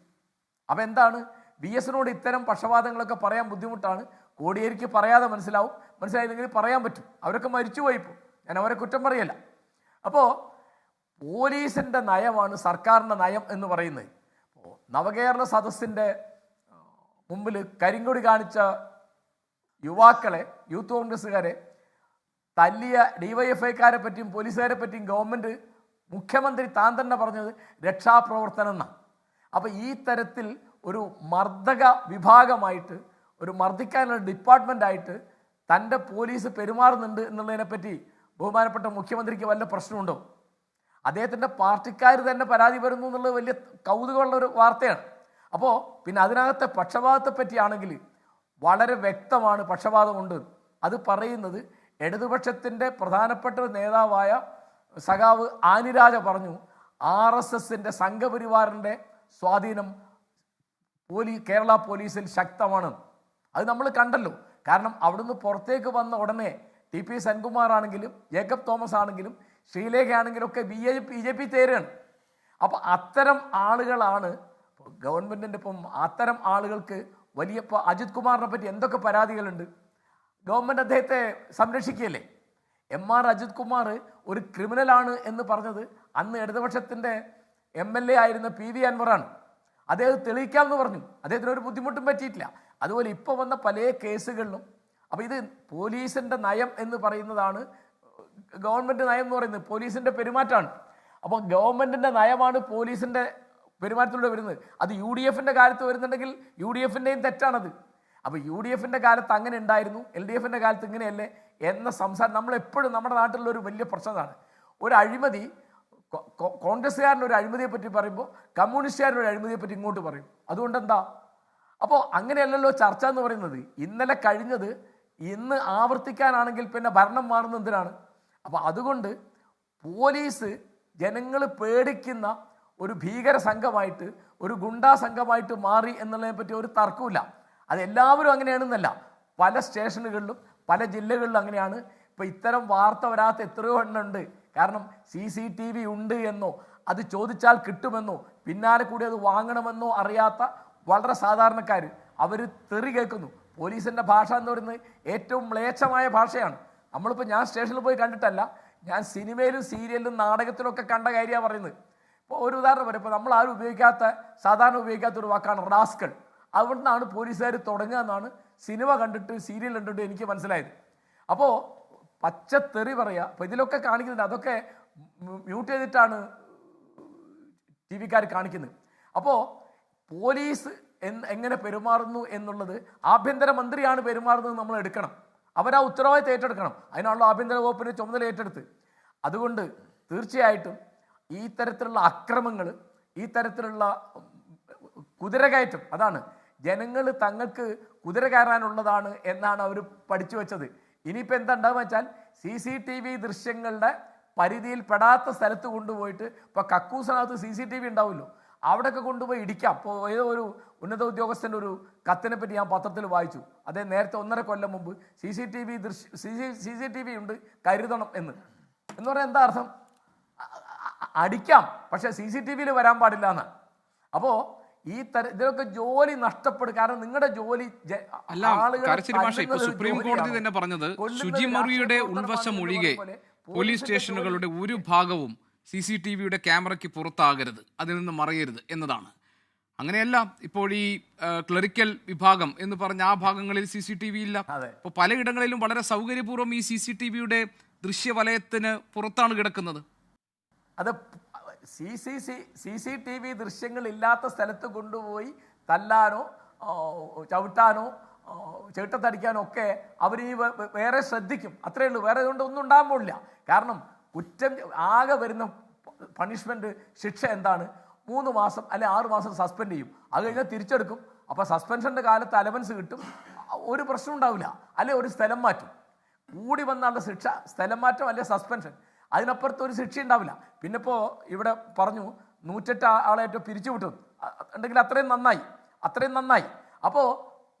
അപ്പോൾ എന്താണ്, VSനോട് ഇത്തരം പക്ഷപാതങ്ങളൊക്കെ പറയാൻ ബുദ്ധിമുട്ടാണ്. കോടിയേരിക്ക് പറയാതെ മനസ്സിലായില്ലെങ്കിൽ പറയാൻ പറ്റും. അവരൊക്കെ മരിച്ചുപോയിപ്പോൾ, ഞാൻ അവരെ കുറ്റം പറയല്ല. അപ്പോൾ പോലീസിൻ്റെ നയമാണ് സർക്കാരിൻ്റെ നയം എന്ന് പറയുന്നത്. നവകേരള സദസ്സിൻ്റെ മുമ്പിൽ കരിങ്കൊടി കാണിച്ച യുവാക്കളെ, യൂത്ത് കോൺഗ്രസ്സുകാരെ തല്ലിയ DYFIക്കാരെ പറ്റിയും പോലീസുകാരെ പറ്റിയും ഗവൺമെൻറ്, മുഖ്യമന്ത്രി താൻ തന്നെ പറഞ്ഞത് രക്ഷാപ്രവർത്തനം എന്നാണ്. അപ്പോൾ ഈ തരത്തിൽ ഒരു മർദ്ദക വിഭാഗമായിട്ട്, ഒരു മർദ്ദിക്കാനുള്ള ഡിപ്പാർട്ട്മെൻറ്റായിട്ട് തൻ്റെ പോലീസ് പെരുമാറുന്നുണ്ട് എന്നുള്ളതിനെപ്പറ്റി ബഹുമാനപ്പെട്ട മുഖ്യമന്ത്രിക്ക് വല്ല പ്രശ്നമുണ്ടോ? അദ്ദേഹത്തിൻ്റെ പാർട്ടിക്കാർ തന്നെ പരാതി വരുന്നു എന്നുള്ളത് വലിയ കൗതുകമുള്ളൊരു വാർത്തയാണ്. അപ്പോൾ പിന്നെ അതിനകത്തെ പക്ഷപാതത്തെ പറ്റിയാണെങ്കിൽ വളരെ വ്യക്തമാണ് പക്ഷപാതമുണ്ട്. അത് പറയുന്നത് ഇടതുപക്ഷത്തിൻ്റെ പ്രധാനപ്പെട്ട നേതാവായ സഖാവ് ആനിരാജ പറഞ്ഞു, RSSൻ്റെ സംഘപരിവാറിൻ്റെ സ്വാധീനം കേരള പോലീസിൽ ശക്തമാണ്. അത് നമ്മൾ കണ്ടല്ലോ. കാരണം അവിടുന്ന് പുറത്തേക്ക് വന്ന ഉടനെ TP സെൻകുമാർ ആണെങ്കിലും ജേക്കബ് തോമസ് ആണെങ്കിലും ശ്രീലേഖ ആണെങ്കിലും ഒക്കെ BJP തേരുകയാണ്. അപ്പോൾ അത്തരം ആളുകളാണ് ഗവൺമെൻറ്റിൻ്റെ. ഇപ്പം അത്തരം ആളുകൾക്ക് വലിയ, ഇപ്പോൾ അജിത് കുമാറിനെ പറ്റി എന്തൊക്കെ പരാതികളുണ്ട്. ഗവൺമെൻറ് അദ്ദേഹത്തെ സംരക്ഷിക്കുകയല്ലേ. MR അജിത് കുമാർ ഒരു ക്രിമിനലാണ് എന്ന് പറഞ്ഞത് അന്ന് ഇടതുപക്ഷത്തിൻ്റെ MLA ആയിരുന്ന PV അൻവറാണ്. അദ്ദേഹം തെളിയിക്കാമെന്ന് പറഞ്ഞു. അദ്ദേഹത്തിന് ഒരു ബുദ്ധിമുട്ടും പറ്റിയിട്ടില്ല. അതുപോലെ ഇപ്പോൾ വന്ന പല കേസുകളിലും. അപ്പോൾ ഇത് പോലീസിൻ്റെ നയം എന്ന് പറയുന്നതാണ്, ഗവൺമെൻറ് നയം എന്ന് പറയുന്നത് പോലീസിൻ്റെ പെരുമാറ്റമാണ്. അപ്പോൾ ഗവൺമെൻറ്റിൻ്റെ നയമാണ് പോലീസിൻ്റെ പെരുമാറ്റത്തിലൂടെ വരുന്നത്. അത് UDFൻ്റെ കാലത്ത് വരുന്നുണ്ടെങ്കിൽ UDFൻ്റെയും തെറ്റാണത്. അപ്പോൾ UDFൻ്റെ കാലത്ത് അങ്ങനെ ഉണ്ടായിരുന്നു, LDFൻ്റെ കാലത്ത് ഇങ്ങനെയല്ലേ എന്ന സംസാരം നമ്മളെപ്പോഴും നമ്മുടെ നാട്ടിലുള്ളൊരു വലിയ പ്രശ്നമാണ്. ഒരു അഴിമതി, കോൺഗ്രസ്സുകാരൻ്റെ ഒരു അഴിമതിയെ പറ്റി പറയുമ്പോൾ കമ്മ്യൂണിസ്റ്റുകാരുടെ ഒരു അഴിമതിയെ പറ്റി ഇങ്ങോട്ട് പറയും. അതുകൊണ്ട് എന്താ? അപ്പോൾ അങ്ങനെയല്ലല്ലോ ചർച്ച എന്ന് പറയുന്നത്. ഇന്നലെ കഴിഞ്ഞത് ഇന്ന് ആവർത്തിക്കാനാണെങ്കിൽ പിന്നെ ഭരണം മാറുന്ന എന്തിനാണ്? അപ്പോൾ അതുകൊണ്ട് പോലീസ് ജനങ്ങൾ പേടിക്കുന്ന ഒരു ഭീകര സംഘമായിട്ട്, ഒരു ഗുണ്ടാ സംഘമായിട്ട് മാറി എന്നുള്ളതിനെ പറ്റി ഒരു തർക്കമില്ല. അതെല്ലാവരും അങ്ങനെയാണെന്നല്ല, പല സ്റ്റേഷനുകളിലും പല ജില്ലകളിലും അങ്ങനെയാണ്. ഇപ്പം ഇത്തരം വാർത്ത വരാത്ത എത്രയോ എണ്ണുണ്ട്. കാരണം CCTV ഉണ്ട് എന്നോ അത് ചോദിച്ചാൽ കിട്ടുമെന്നോ പിന്നാലെ കൂടി അത് വാങ്ങണമെന്നോ അറിയാത്ത വളരെ സാധാരണക്കാർ അവർ തെറി കേൾക്കുന്നു. പോലീസിൻ്റെ ഭാഷ എന്ന് പറയുന്നത് ഏറ്റവും മ്ലേച്ഛമായ ഭാഷയാണ്. നമ്മളിപ്പോൾ ഞാൻ സ്റ്റേഷനിൽ പോയി കണ്ടിട്ടല്ല, ഞാൻ സിനിമയിലും സീരിയലിലും നാടകത്തിലൊക്കെ കണ്ട കാര്യമാണ് പറയുന്നത്. ഇപ്പോൾ ഒരു ഉദാഹരണം പറയും, ഇപ്പോൾ നമ്മൾ ആരും സാധാരണ ഉപയോഗിക്കാത്ത ഒരു വാക്കാണ് റാസ്കൾ. അവിടുന്നാണ് പോലീസുകാർ തുടങ്ങുക എന്നാണ് സിനിമ കണ്ടിട്ട് സീരിയൽ കണ്ടിട്ട് എനിക്ക് മനസ്സിലായത്. അപ്പോൾ പച്ചത്തെറി പറയുക. അപ്പോൾ ഇതിലൊക്കെ കാണിക്കുന്നുണ്ട്, അതൊക്കെ മ്യൂട്ട് ചെയ്തിട്ടാണ് TV-ക്കാർ കാണിക്കുന്നത്. അപ്പോൾ പോലീസ് എങ്ങനെ പെരുമാറുന്നു എന്നുള്ളത് ആഭ്യന്തരമന്ത്രിയാണ് പെരുമാറുന്നത് നമ്മൾ എടുക്കണം. അവരാ ഉത്തരവാദിത്തം ഏറ്റെടുക്കണം. അതിനുള്ള ആഭ്യന്തര വകുപ്പിന് ചുമതല ഏറ്റെടുത്ത്. അതുകൊണ്ട് തീർച്ചയായിട്ടും ഈ തരത്തിലുള്ള അക്രമങ്ങൾ, ഈ തരത്തിലുള്ള കുതിരകയറ്റം, അതാണ് ജനങ്ങൾ തങ്ങൾക്ക് കുതിര കയറാനുള്ളതാണ് എന്നാണ് അവർ പഠിച്ചു വെച്ചത്. ഇനിയിപ്പോൾ എന്താ ഉണ്ടാവുക വെച്ചാൽ CCTV ദൃശ്യങ്ങളുടെ പരിധിയിൽ പെടാത്ത സ്ഥലത്ത് കൊണ്ടുപോയിട്ട്, ഇപ്പോൾ കക്കൂസിനകത്ത് CCTV ഉണ്ടാവുമല്ലോ, അവിടെയൊക്കെ കൊണ്ടുപോയി ഇടിക്കാം. ഇപ്പോൾ ഏതോ ഒരു ഉന്നത ഉദ്യോഗസ്ഥൻ്റെ ഒരു കത്തിനെ പറ്റി ഞാൻ പത്രത്തിൽ വായിച്ചു. അതേ നേരത്തെ 1.5 കൊല്ലം മുമ്പ് CCTV ഉണ്ട്, കരുതണം എന്ന് പറഞ്ഞാൽ എന്താ അർത്ഥം? അടിക്കാം, പക്ഷെ CCTV-യിൽ വരാൻ പാടില്ല എന്നാണ്. അപ്പോൾ ഇതിലൊക്കെ ജോലി നഷ്ടപ്പെടും. കാരണം നിങ്ങളുടെ ജോലി സുപ്രീം കോടതി തന്നെ പറഞ്ഞത് ശുചിമുറിയുടെ ഉൾവശം ഒഴികെ പോലീസ് സ്റ്റേഷനുകളുടെ ഒരു ഭാഗവും CCTV-യുടെ ക്യാമറയ്ക്ക് പുറത്താകരുത്, അതിൽ നിന്ന് മറയരുത് എന്നതാണ്. അങ്ങനെയല്ല, ഇപ്പോൾ ഈ ക്ലറിക്കൽ വിഭാഗം എന്ന് പറഞ്ഞ ആ ഭാഗങ്ങളിൽ CCTV ഇല്ല. ഇപ്പോൾ പലയിടങ്ങളിലും വളരെ സൗകര്യപൂർവ്വം ഈ CCTV-യുടെ ദൃശ്യവലയത്തിന് പുറത്താണ് കിടക്കുന്നത്. അത് CCTV ദൃശ്യങ്ങൾ ഇല്ലാത്ത സ്ഥലത്ത് കൊണ്ടുപോയി തല്ലാനോ ചവിട്ടാനോ ചേട്ടത്തടിക്കാനോ ഒക്കെ അവർ വേറെ ശ്രദ്ധിക്കും. അത്രയേ ഉള്ളൂ. വേറെ കൊണ്ട് ഒന്നും ഉണ്ടാകാൻ പോകില്ല. കാരണം കുറ്റം ആകെ വരുന്ന പണിഷ്മെൻറ്റ്, ശിക്ഷ എന്താണ്? 3 മാസം അല്ലെ 6 മാസം സസ്പെൻഡ് ചെയ്യും. അത് കഴിഞ്ഞാൽ തിരിച്ചെടുക്കും. അപ്പോൾ സസ്പെൻഷൻ്റെ കാലത്ത് അലവൻസ് കിട്ടും, ഒരു പ്രശ്നം ഉണ്ടാവില്ല. അല്ലെ ഒരു സ്ഥലം മാറ്റും. കൂടി വന്നുള്ള ശിക്ഷ സ്ഥലം മാറ്റം അല്ലെ സസ്പെൻഷൻ. അതിനപ്പുറത്ത് ഒരു ശിക്ഷ ഉണ്ടാവില്ല. പിന്നെ ഇപ്പോൾ ഇവിടെ പറഞ്ഞു 108 ആളായിട്ട് പിരിച്ചുവിട്ടു ഉണ്ടെങ്കിൽ അത്രയും നന്നായി. അപ്പോൾ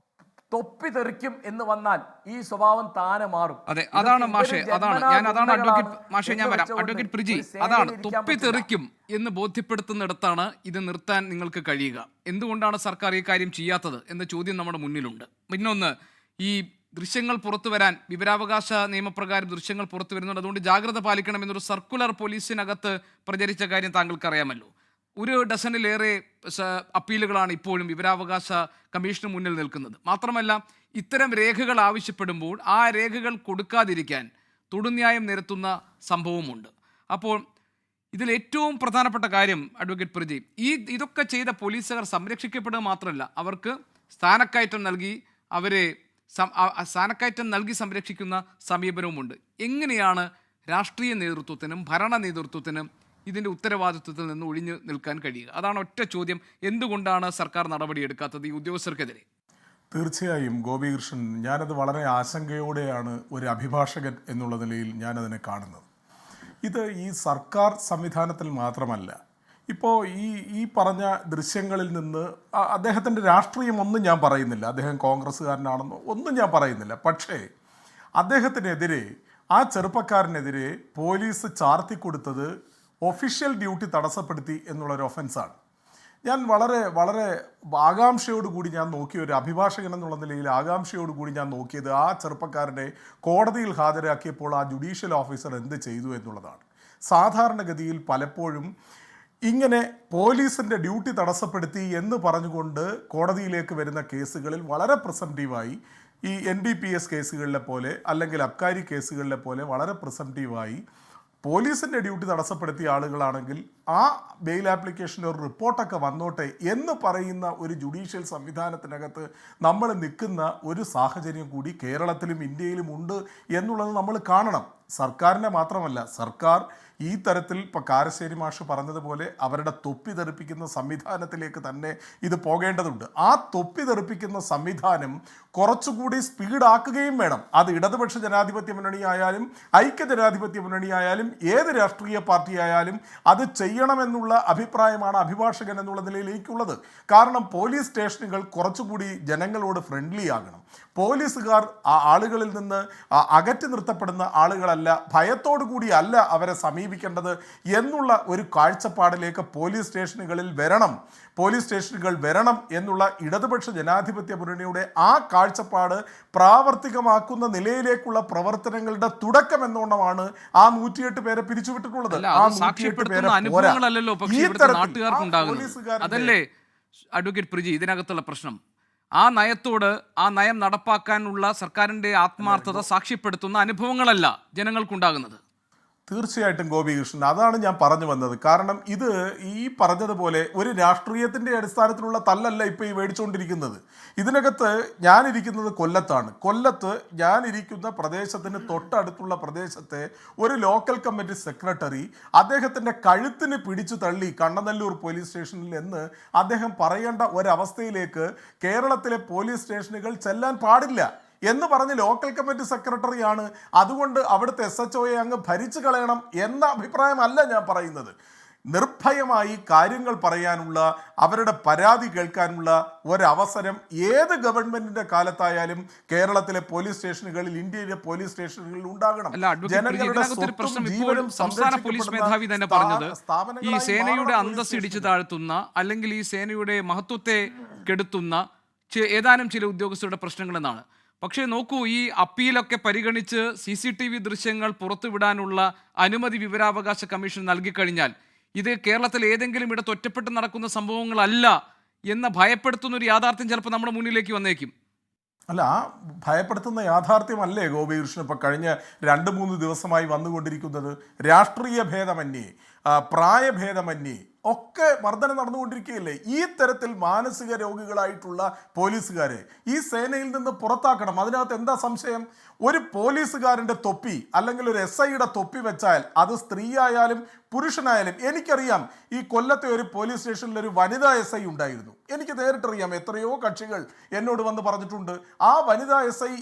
തൊപ്പി തെറിക്കും എന്ന് വന്നാൽ ഈ സ്വഭാവം താനെ മാറും. അതെ, അതാണ് മാഷെ, അഡ്വക്കേറ്റ് പ്രിജി, അതാണ് തൊപ്പി തെറിക്കും എന്ന് ബോധ്യപ്പെടുത്തുന്നിടത്താണ് ഇത് നിർത്താൻ നിങ്ങൾക്ക് കഴിയുക. എന്തുകൊണ്ടാണ് സർക്കാർ ഈ കാര്യം ചെയ്യാത്തത് എന്ന ചോദ്യം നമ്മുടെ മുന്നിലുണ്ട്. പിന്നൊന്ന്, ഈ ദൃശ്യങ്ങൾ പുറത്തു വരാൻ വിവരാവകാശ നിയമപ്രകാരം ദൃശ്യങ്ങൾ പുറത്തു വരുന്നുണ്ട്, അതുകൊണ്ട് ജാഗ്രത പാലിക്കണം എന്നൊരു സർക്കുലർ പോലീസിനകത്ത് പ്രചരിച്ച കാര്യം താങ്കൾക്കറിയാമല്ലോ. 1 ഡസനിലേറെ അപ്പീലുകളാണ് ഇപ്പോഴും വിവരാവകാശ കമ്മീഷന് മുന്നിൽ നിൽക്കുന്നത്. മാത്രമല്ല, ഇത്തരം രേഖകൾ ആവശ്യപ്പെടുമ്പോൾ ആ രേഖകൾ കൊടുക്കാതിരിക്കാൻ തൊടുന്യായം നിരത്തുന്ന സംഭവമുണ്ട്. അപ്പോൾ ഇതിൽ ഏറ്റവും പ്രധാനപ്പെട്ട കാര്യം അഡ്വക്കേറ്റ് പ്രജി, ഇതൊക്കെ ചെയ്ത പോലീസുകാർ സംരക്ഷിക്കപ്പെടുക മാത്രമല്ല, അവർക്ക് സ്ഥാനക്കയറ്റം നൽകി സംരക്ഷിക്കുന്ന സമീപനവുമുണ്ട്. എങ്ങനെയാണ് രാഷ്ട്രീയ നേതൃത്വത്തിനും ഭരണ നേതൃത്വത്തിനും ഇതിൻ്റെ ഉത്തരവാദിത്വത്തിൽ നിന്ന് ഒഴിഞ്ഞു നിൽക്കാൻ കഴിയുക? അതാണ് ഒറ്റ ചോദ്യം. എന്തുകൊണ്ടാണ് സർക്കാർ നടപടിയെടുക്കാത്തത് ഈ ഉദ്യോഗസ്ഥർക്കെതിരെ? തീർച്ചയായും ഗോപികൃഷ്ണൻ, ഞാനത് വളരെ ആശങ്കയോടെയാണ് ഒരു അഭിഭാഷകൻ എന്നുള്ള നിലയിൽ ഞാനതിനെ കാണുന്നത്. ഇത് ഈ സർക്കാർ സംവിധാനത്തിൽ മാത്രമല്ല. ഇപ്പോൾ ഈ പറഞ്ഞ ദൃശ്യങ്ങളിൽ നിന്ന് അദ്ദേഹത്തിൻ്റെ രാഷ്ട്രീയം ഒന്നും ഞാൻ പറയുന്നില്ല, അദ്ദേഹം കോൺഗ്രസ്സുകാരനാണെന്നോ ഒന്നും ഞാൻ പറയുന്നില്ല. പക്ഷേ അദ്ദേഹത്തിനെതിരെ, ആ ചെറുപ്പക്കാരനെതിരെ പോലീസ് ചാർത്തിക്കൊടുത്തത് ഒഫീഷ്യൽ ഡ്യൂട്ടി തടസ്സപ്പെടുത്തി എന്നുള്ളൊരു ഒഫൻസാണ്. ഞാൻ വളരെ ആകാംക്ഷയോടുകൂടി ഞാൻ നോക്കിയ ഒരു അഭിഭാഷകൻ എന്നുള്ള നിലയിൽ ആകാംക്ഷയോടുകൂടി ഞാൻ നോക്കിയത് ആ ചെറുപ്പക്കാരനെ കോടതിയിൽ ഹാജരാക്കിയപ്പോൾ ആ ജുഡീഷ്യൽ ഓഫീസർ എന്ത് ചെയ്തു എന്നുള്ളതാണ്. സാധാരണഗതിയിൽ പലപ്പോഴും ഇങ്ങനെ പോലീസിൻ്റെ ഡ്യൂട്ടി തടസ്സപ്പെടുത്തി എന്ന് പറഞ്ഞുകൊണ്ട് കോടതിയിലേക്ക് വരുന്ന കേസുകളിൽ വളരെ പ്രിസംപ്റ്റീവായി, ഈ NDPS കേസുകളിലെ പോലെ അല്ലെങ്കിൽ അബ്കാരി കേസുകളിലെ പോലെ വളരെ പ്രിസംപ്റ്റീവായി പോലീസിൻ്റെ ഡ്യൂട്ടി തടസ്സപ്പെടുത്തിയ ആളുകളാണെങ്കിൽ ആ ബെയിൽ ആപ്ലിക്കേഷൻ്റെ ഒരു റിപ്പോർട്ടൊക്കെ വന്നോട്ടെ എന്ന് പറയുന്ന ഒരു ജുഡീഷ്യൽ സംവിധാനത്തിനകത്ത് നമ്മൾ നിൽക്കുന്ന ഒരു സാഹചര്യം കൂടി കേരളത്തിലും ഇന്ത്യയിലും ഉണ്ട് എന്നുള്ളത് നമ്മൾ കാണണം. സർക്കാരിനെ മാത്രമല്ല, സർക്കാർ ഈ തരത്തിൽ ഇപ്പോൾ കാരശ്ശേരി മാഷ് പറഞ്ഞതുപോലെ അവരുടെ തൊപ്പി തെറിപ്പിക്കുന്ന സംവിധാനത്തിലേക്ക് തന്നെ ഇത് പോകേണ്ടതുണ്ട്. ആ തൊപ്പി തെറിപ്പിക്കുന്ന സംവിധാനം കുറച്ചുകൂടി സ്പീഡാക്കുകയും വേണം. അത് ഇടതുപക്ഷ ജനാധിപത്യ മുന്നണിയായാലും ഐക്യ ജനാധിപത്യ മുന്നണിയായാലും ഏത് രാഷ്ട്രീയ പാർട്ടിയായാലും അത് ചെയ്യണമെന്നുള്ള അഭിപ്രായമാണ് അഭിഭാഷകൻ എന്നുള്ള നിലയിൽ എനിക്കുള്ളത്. കാരണം പോലീസ് സ്റ്റേഷനുകൾ കുറച്ചുകൂടി ജനങ്ങളോട് ഫ്രണ്ട്ലി ആകണം. പോലീസുകാർ ആ ആളുകളിൽ നിന്ന് അകറ്റി നിർത്തപ്പെടുന്ന ആളുകളല്ല, ഭയത്തോടു കൂടിയല്ല അവരെ സമീപിക്കേണ്ടത് എന്നുള്ള ഒരു കാഴ്ചപ്പാടിലേക്ക് പോലീസ് സ്റ്റേഷനുകൾ വരണം എന്നുള്ള ഇടതുപക്ഷ ജനാധിപത്യ മുന്നണിയുടെ ആ കാഴ്ചപ്പാട് പ്രാവർത്തികമാക്കുന്ന നിലയിലേക്കുള്ള പ്രവർത്തനങ്ങളുടെ തുടക്കം എന്നോണമാണ് ആ 108 പേരെ പിരിച്ചുവിട്ടിട്ടുള്ളത്. ആ 108 പേരെ പോരാ. ഈ തരത്തിൽ അതല്ലേ അഡ്വക്കേറ്റ് പ്രിജി ഇതിനകത്തുള്ള പ്രശ്നം? ആ നയത്തോട്, ആ നയം നടപ്പാക്കാനുള്ള സർക്കാരിന്റെ ആത്മാർത്ഥത സാക്ഷ്യപ്പെടുത്തുന്ന അനുഭവങ്ങളല്ല ജനങ്ങൾക്കുണ്ടാകുന്നത്. തീർച്ചയായിട്ടും ഗോപികൃഷ്ണൻ, അതാണ് ഞാൻ പറഞ്ഞു വന്നത്. കാരണം ഇത് ഈ പറഞ്ഞതുപോലെ ഒരു രാഷ്ട്രീയത്തിൻ്റെ അടിസ്ഥാനത്തിലുള്ള തല്ലല്ല ഇപ്പോൾ ഈ മേടിച്ചുകൊണ്ടിരിക്കുന്നത്. ഇതിനകത്ത് ഞാനിരിക്കുന്നത് കൊല്ലത്ത് ഞാനിരിക്കുന്ന പ്രദേശത്തിന് തൊട്ടടുത്തുള്ള പ്രദേശത്തെ ഒരു ലോക്കൽ കമ്മിറ്റി സെക്രട്ടറി അദ്ദേഹത്തിൻ്റെ കഴുത്തിന് പിടിച്ചു തള്ളി കണ്ണനല്ലൂർ പോലീസ് സ്റ്റേഷനിൽ എന്ന് അദ്ദേഹം പറയേണ്ട ഒരവസ്ഥയിലേക്ക് കേരളത്തിലെ പോലീസ് സ്റ്റേഷനുകൾ ചെല്ലാൻ പാടില്ല എന്ന് പറഞ്ഞ് ലോക്കൽ കമ്മിറ്റി സെക്രട്ടറിയാണ്. അതുകൊണ്ട് അവിടുത്തെ SHOയെ അങ്ങ് ഭരിച്ചു കളയണം എന്ന അഭിപ്രായമല്ല ഞാൻ പറയുന്നത്. നിർഭയമായി കാര്യങ്ങൾ പറയാനുള്ള, അവരുടെ പരാതി കേൾക്കാനുള്ള ഒരവസരം ഏത് ഗവൺമെന്റിന്റെ കാലത്തായാലും കേരളത്തിലെ പോലീസ് സ്റ്റേഷനുകളിൽ, ഇന്ത്യയിലെ പോലീസ് സ്റ്റേഷനുകളിൽ ഉണ്ടാകണം. ജനങ്ങളുടെ സ്വത്തും ജീവനും സംസ്ഥാന പോലീസ് മേധാവി തന്നെ പറഞ്ഞത് ഈ സേനയുടെ അന്തസ്സ് ഇടിച്ചു താഴ്ത്തുന്ന, അല്ലെങ്കിൽ ഈ സേനയുടെ മഹത്വത്തെ കെടുത്തുന്ന ഏതാനും ചില ഉദ്യോഗസ്ഥരുടെ പ്രശ്നങ്ങളെന്നാണ്. പക്ഷേ നോക്കൂ, ഈ അപ്പീലൊക്കെ പരിഗണിച്ച് CCTV ദൃശ്യങ്ങൾ പുറത്തുവിടാനുള്ള അനുമതി വിവരാവകാശ കമ്മീഷൻ നൽകിക്കഴിഞ്ഞാൽ ഇത് കേരളത്തിൽ ഏതെങ്കിലും ഇടത്ത് ഒറ്റപ്പെട്ട് നടക്കുന്ന സംഭവങ്ങളല്ല എന്ന ഭയപ്പെടുത്തുന്ന ഒരു യാഥാർത്ഥ്യം ചിലപ്പോൾ നമ്മുടെ മുന്നിലേക്ക് വന്നേക്കും. അല്ല, ആ ഭയപ്പെടുത്തുന്ന യാഥാർത്ഥ്യമല്ലേ ഗോപികൃഷ്ണൻ ഇപ്പോൾ കഴിഞ്ഞ 2-3 ദിവസമായി വന്നുകൊണ്ടിരിക്കുന്നത്? രാഷ്ട്രീയ ഭേദമന്യേ, പ്രായഭേദമന്യേ ഒക്കെ മർദ്ദനം നടന്നുകൊണ്ടിരിക്കുകയല്ലേ? ഈ തരത്തിൽ മാനസിക രോഗികളായിട്ടുള്ള പോലീസുകാരെ ഈ സേനയിൽ നിന്ന് പുറത്താക്കണം. അതിനകത്ത് എന്താ സംശയം? ഒരു പോലീസുകാരൻ്റെ തൊപ്പി അല്ലെങ്കിൽ ഒരു SIയുടെ തൊപ്പി വെച്ചാൽ അത് സ്ത്രീയായാലും പുരുഷനായാലും, എനിക്കറിയാം ഈ കൊല്ലത്തെ ഒരു പോലീസ് സ്റ്റേഷനിൽ ഒരു വനിതാ SI ഉണ്ടായിരുന്നു. എനിക്ക് നേരിട്ടറിയാം. എത്രയോ കക്ഷികൾ എന്നോട് വന്ന് പറഞ്ഞിട്ടുണ്ട്. ആ വനിതാ SI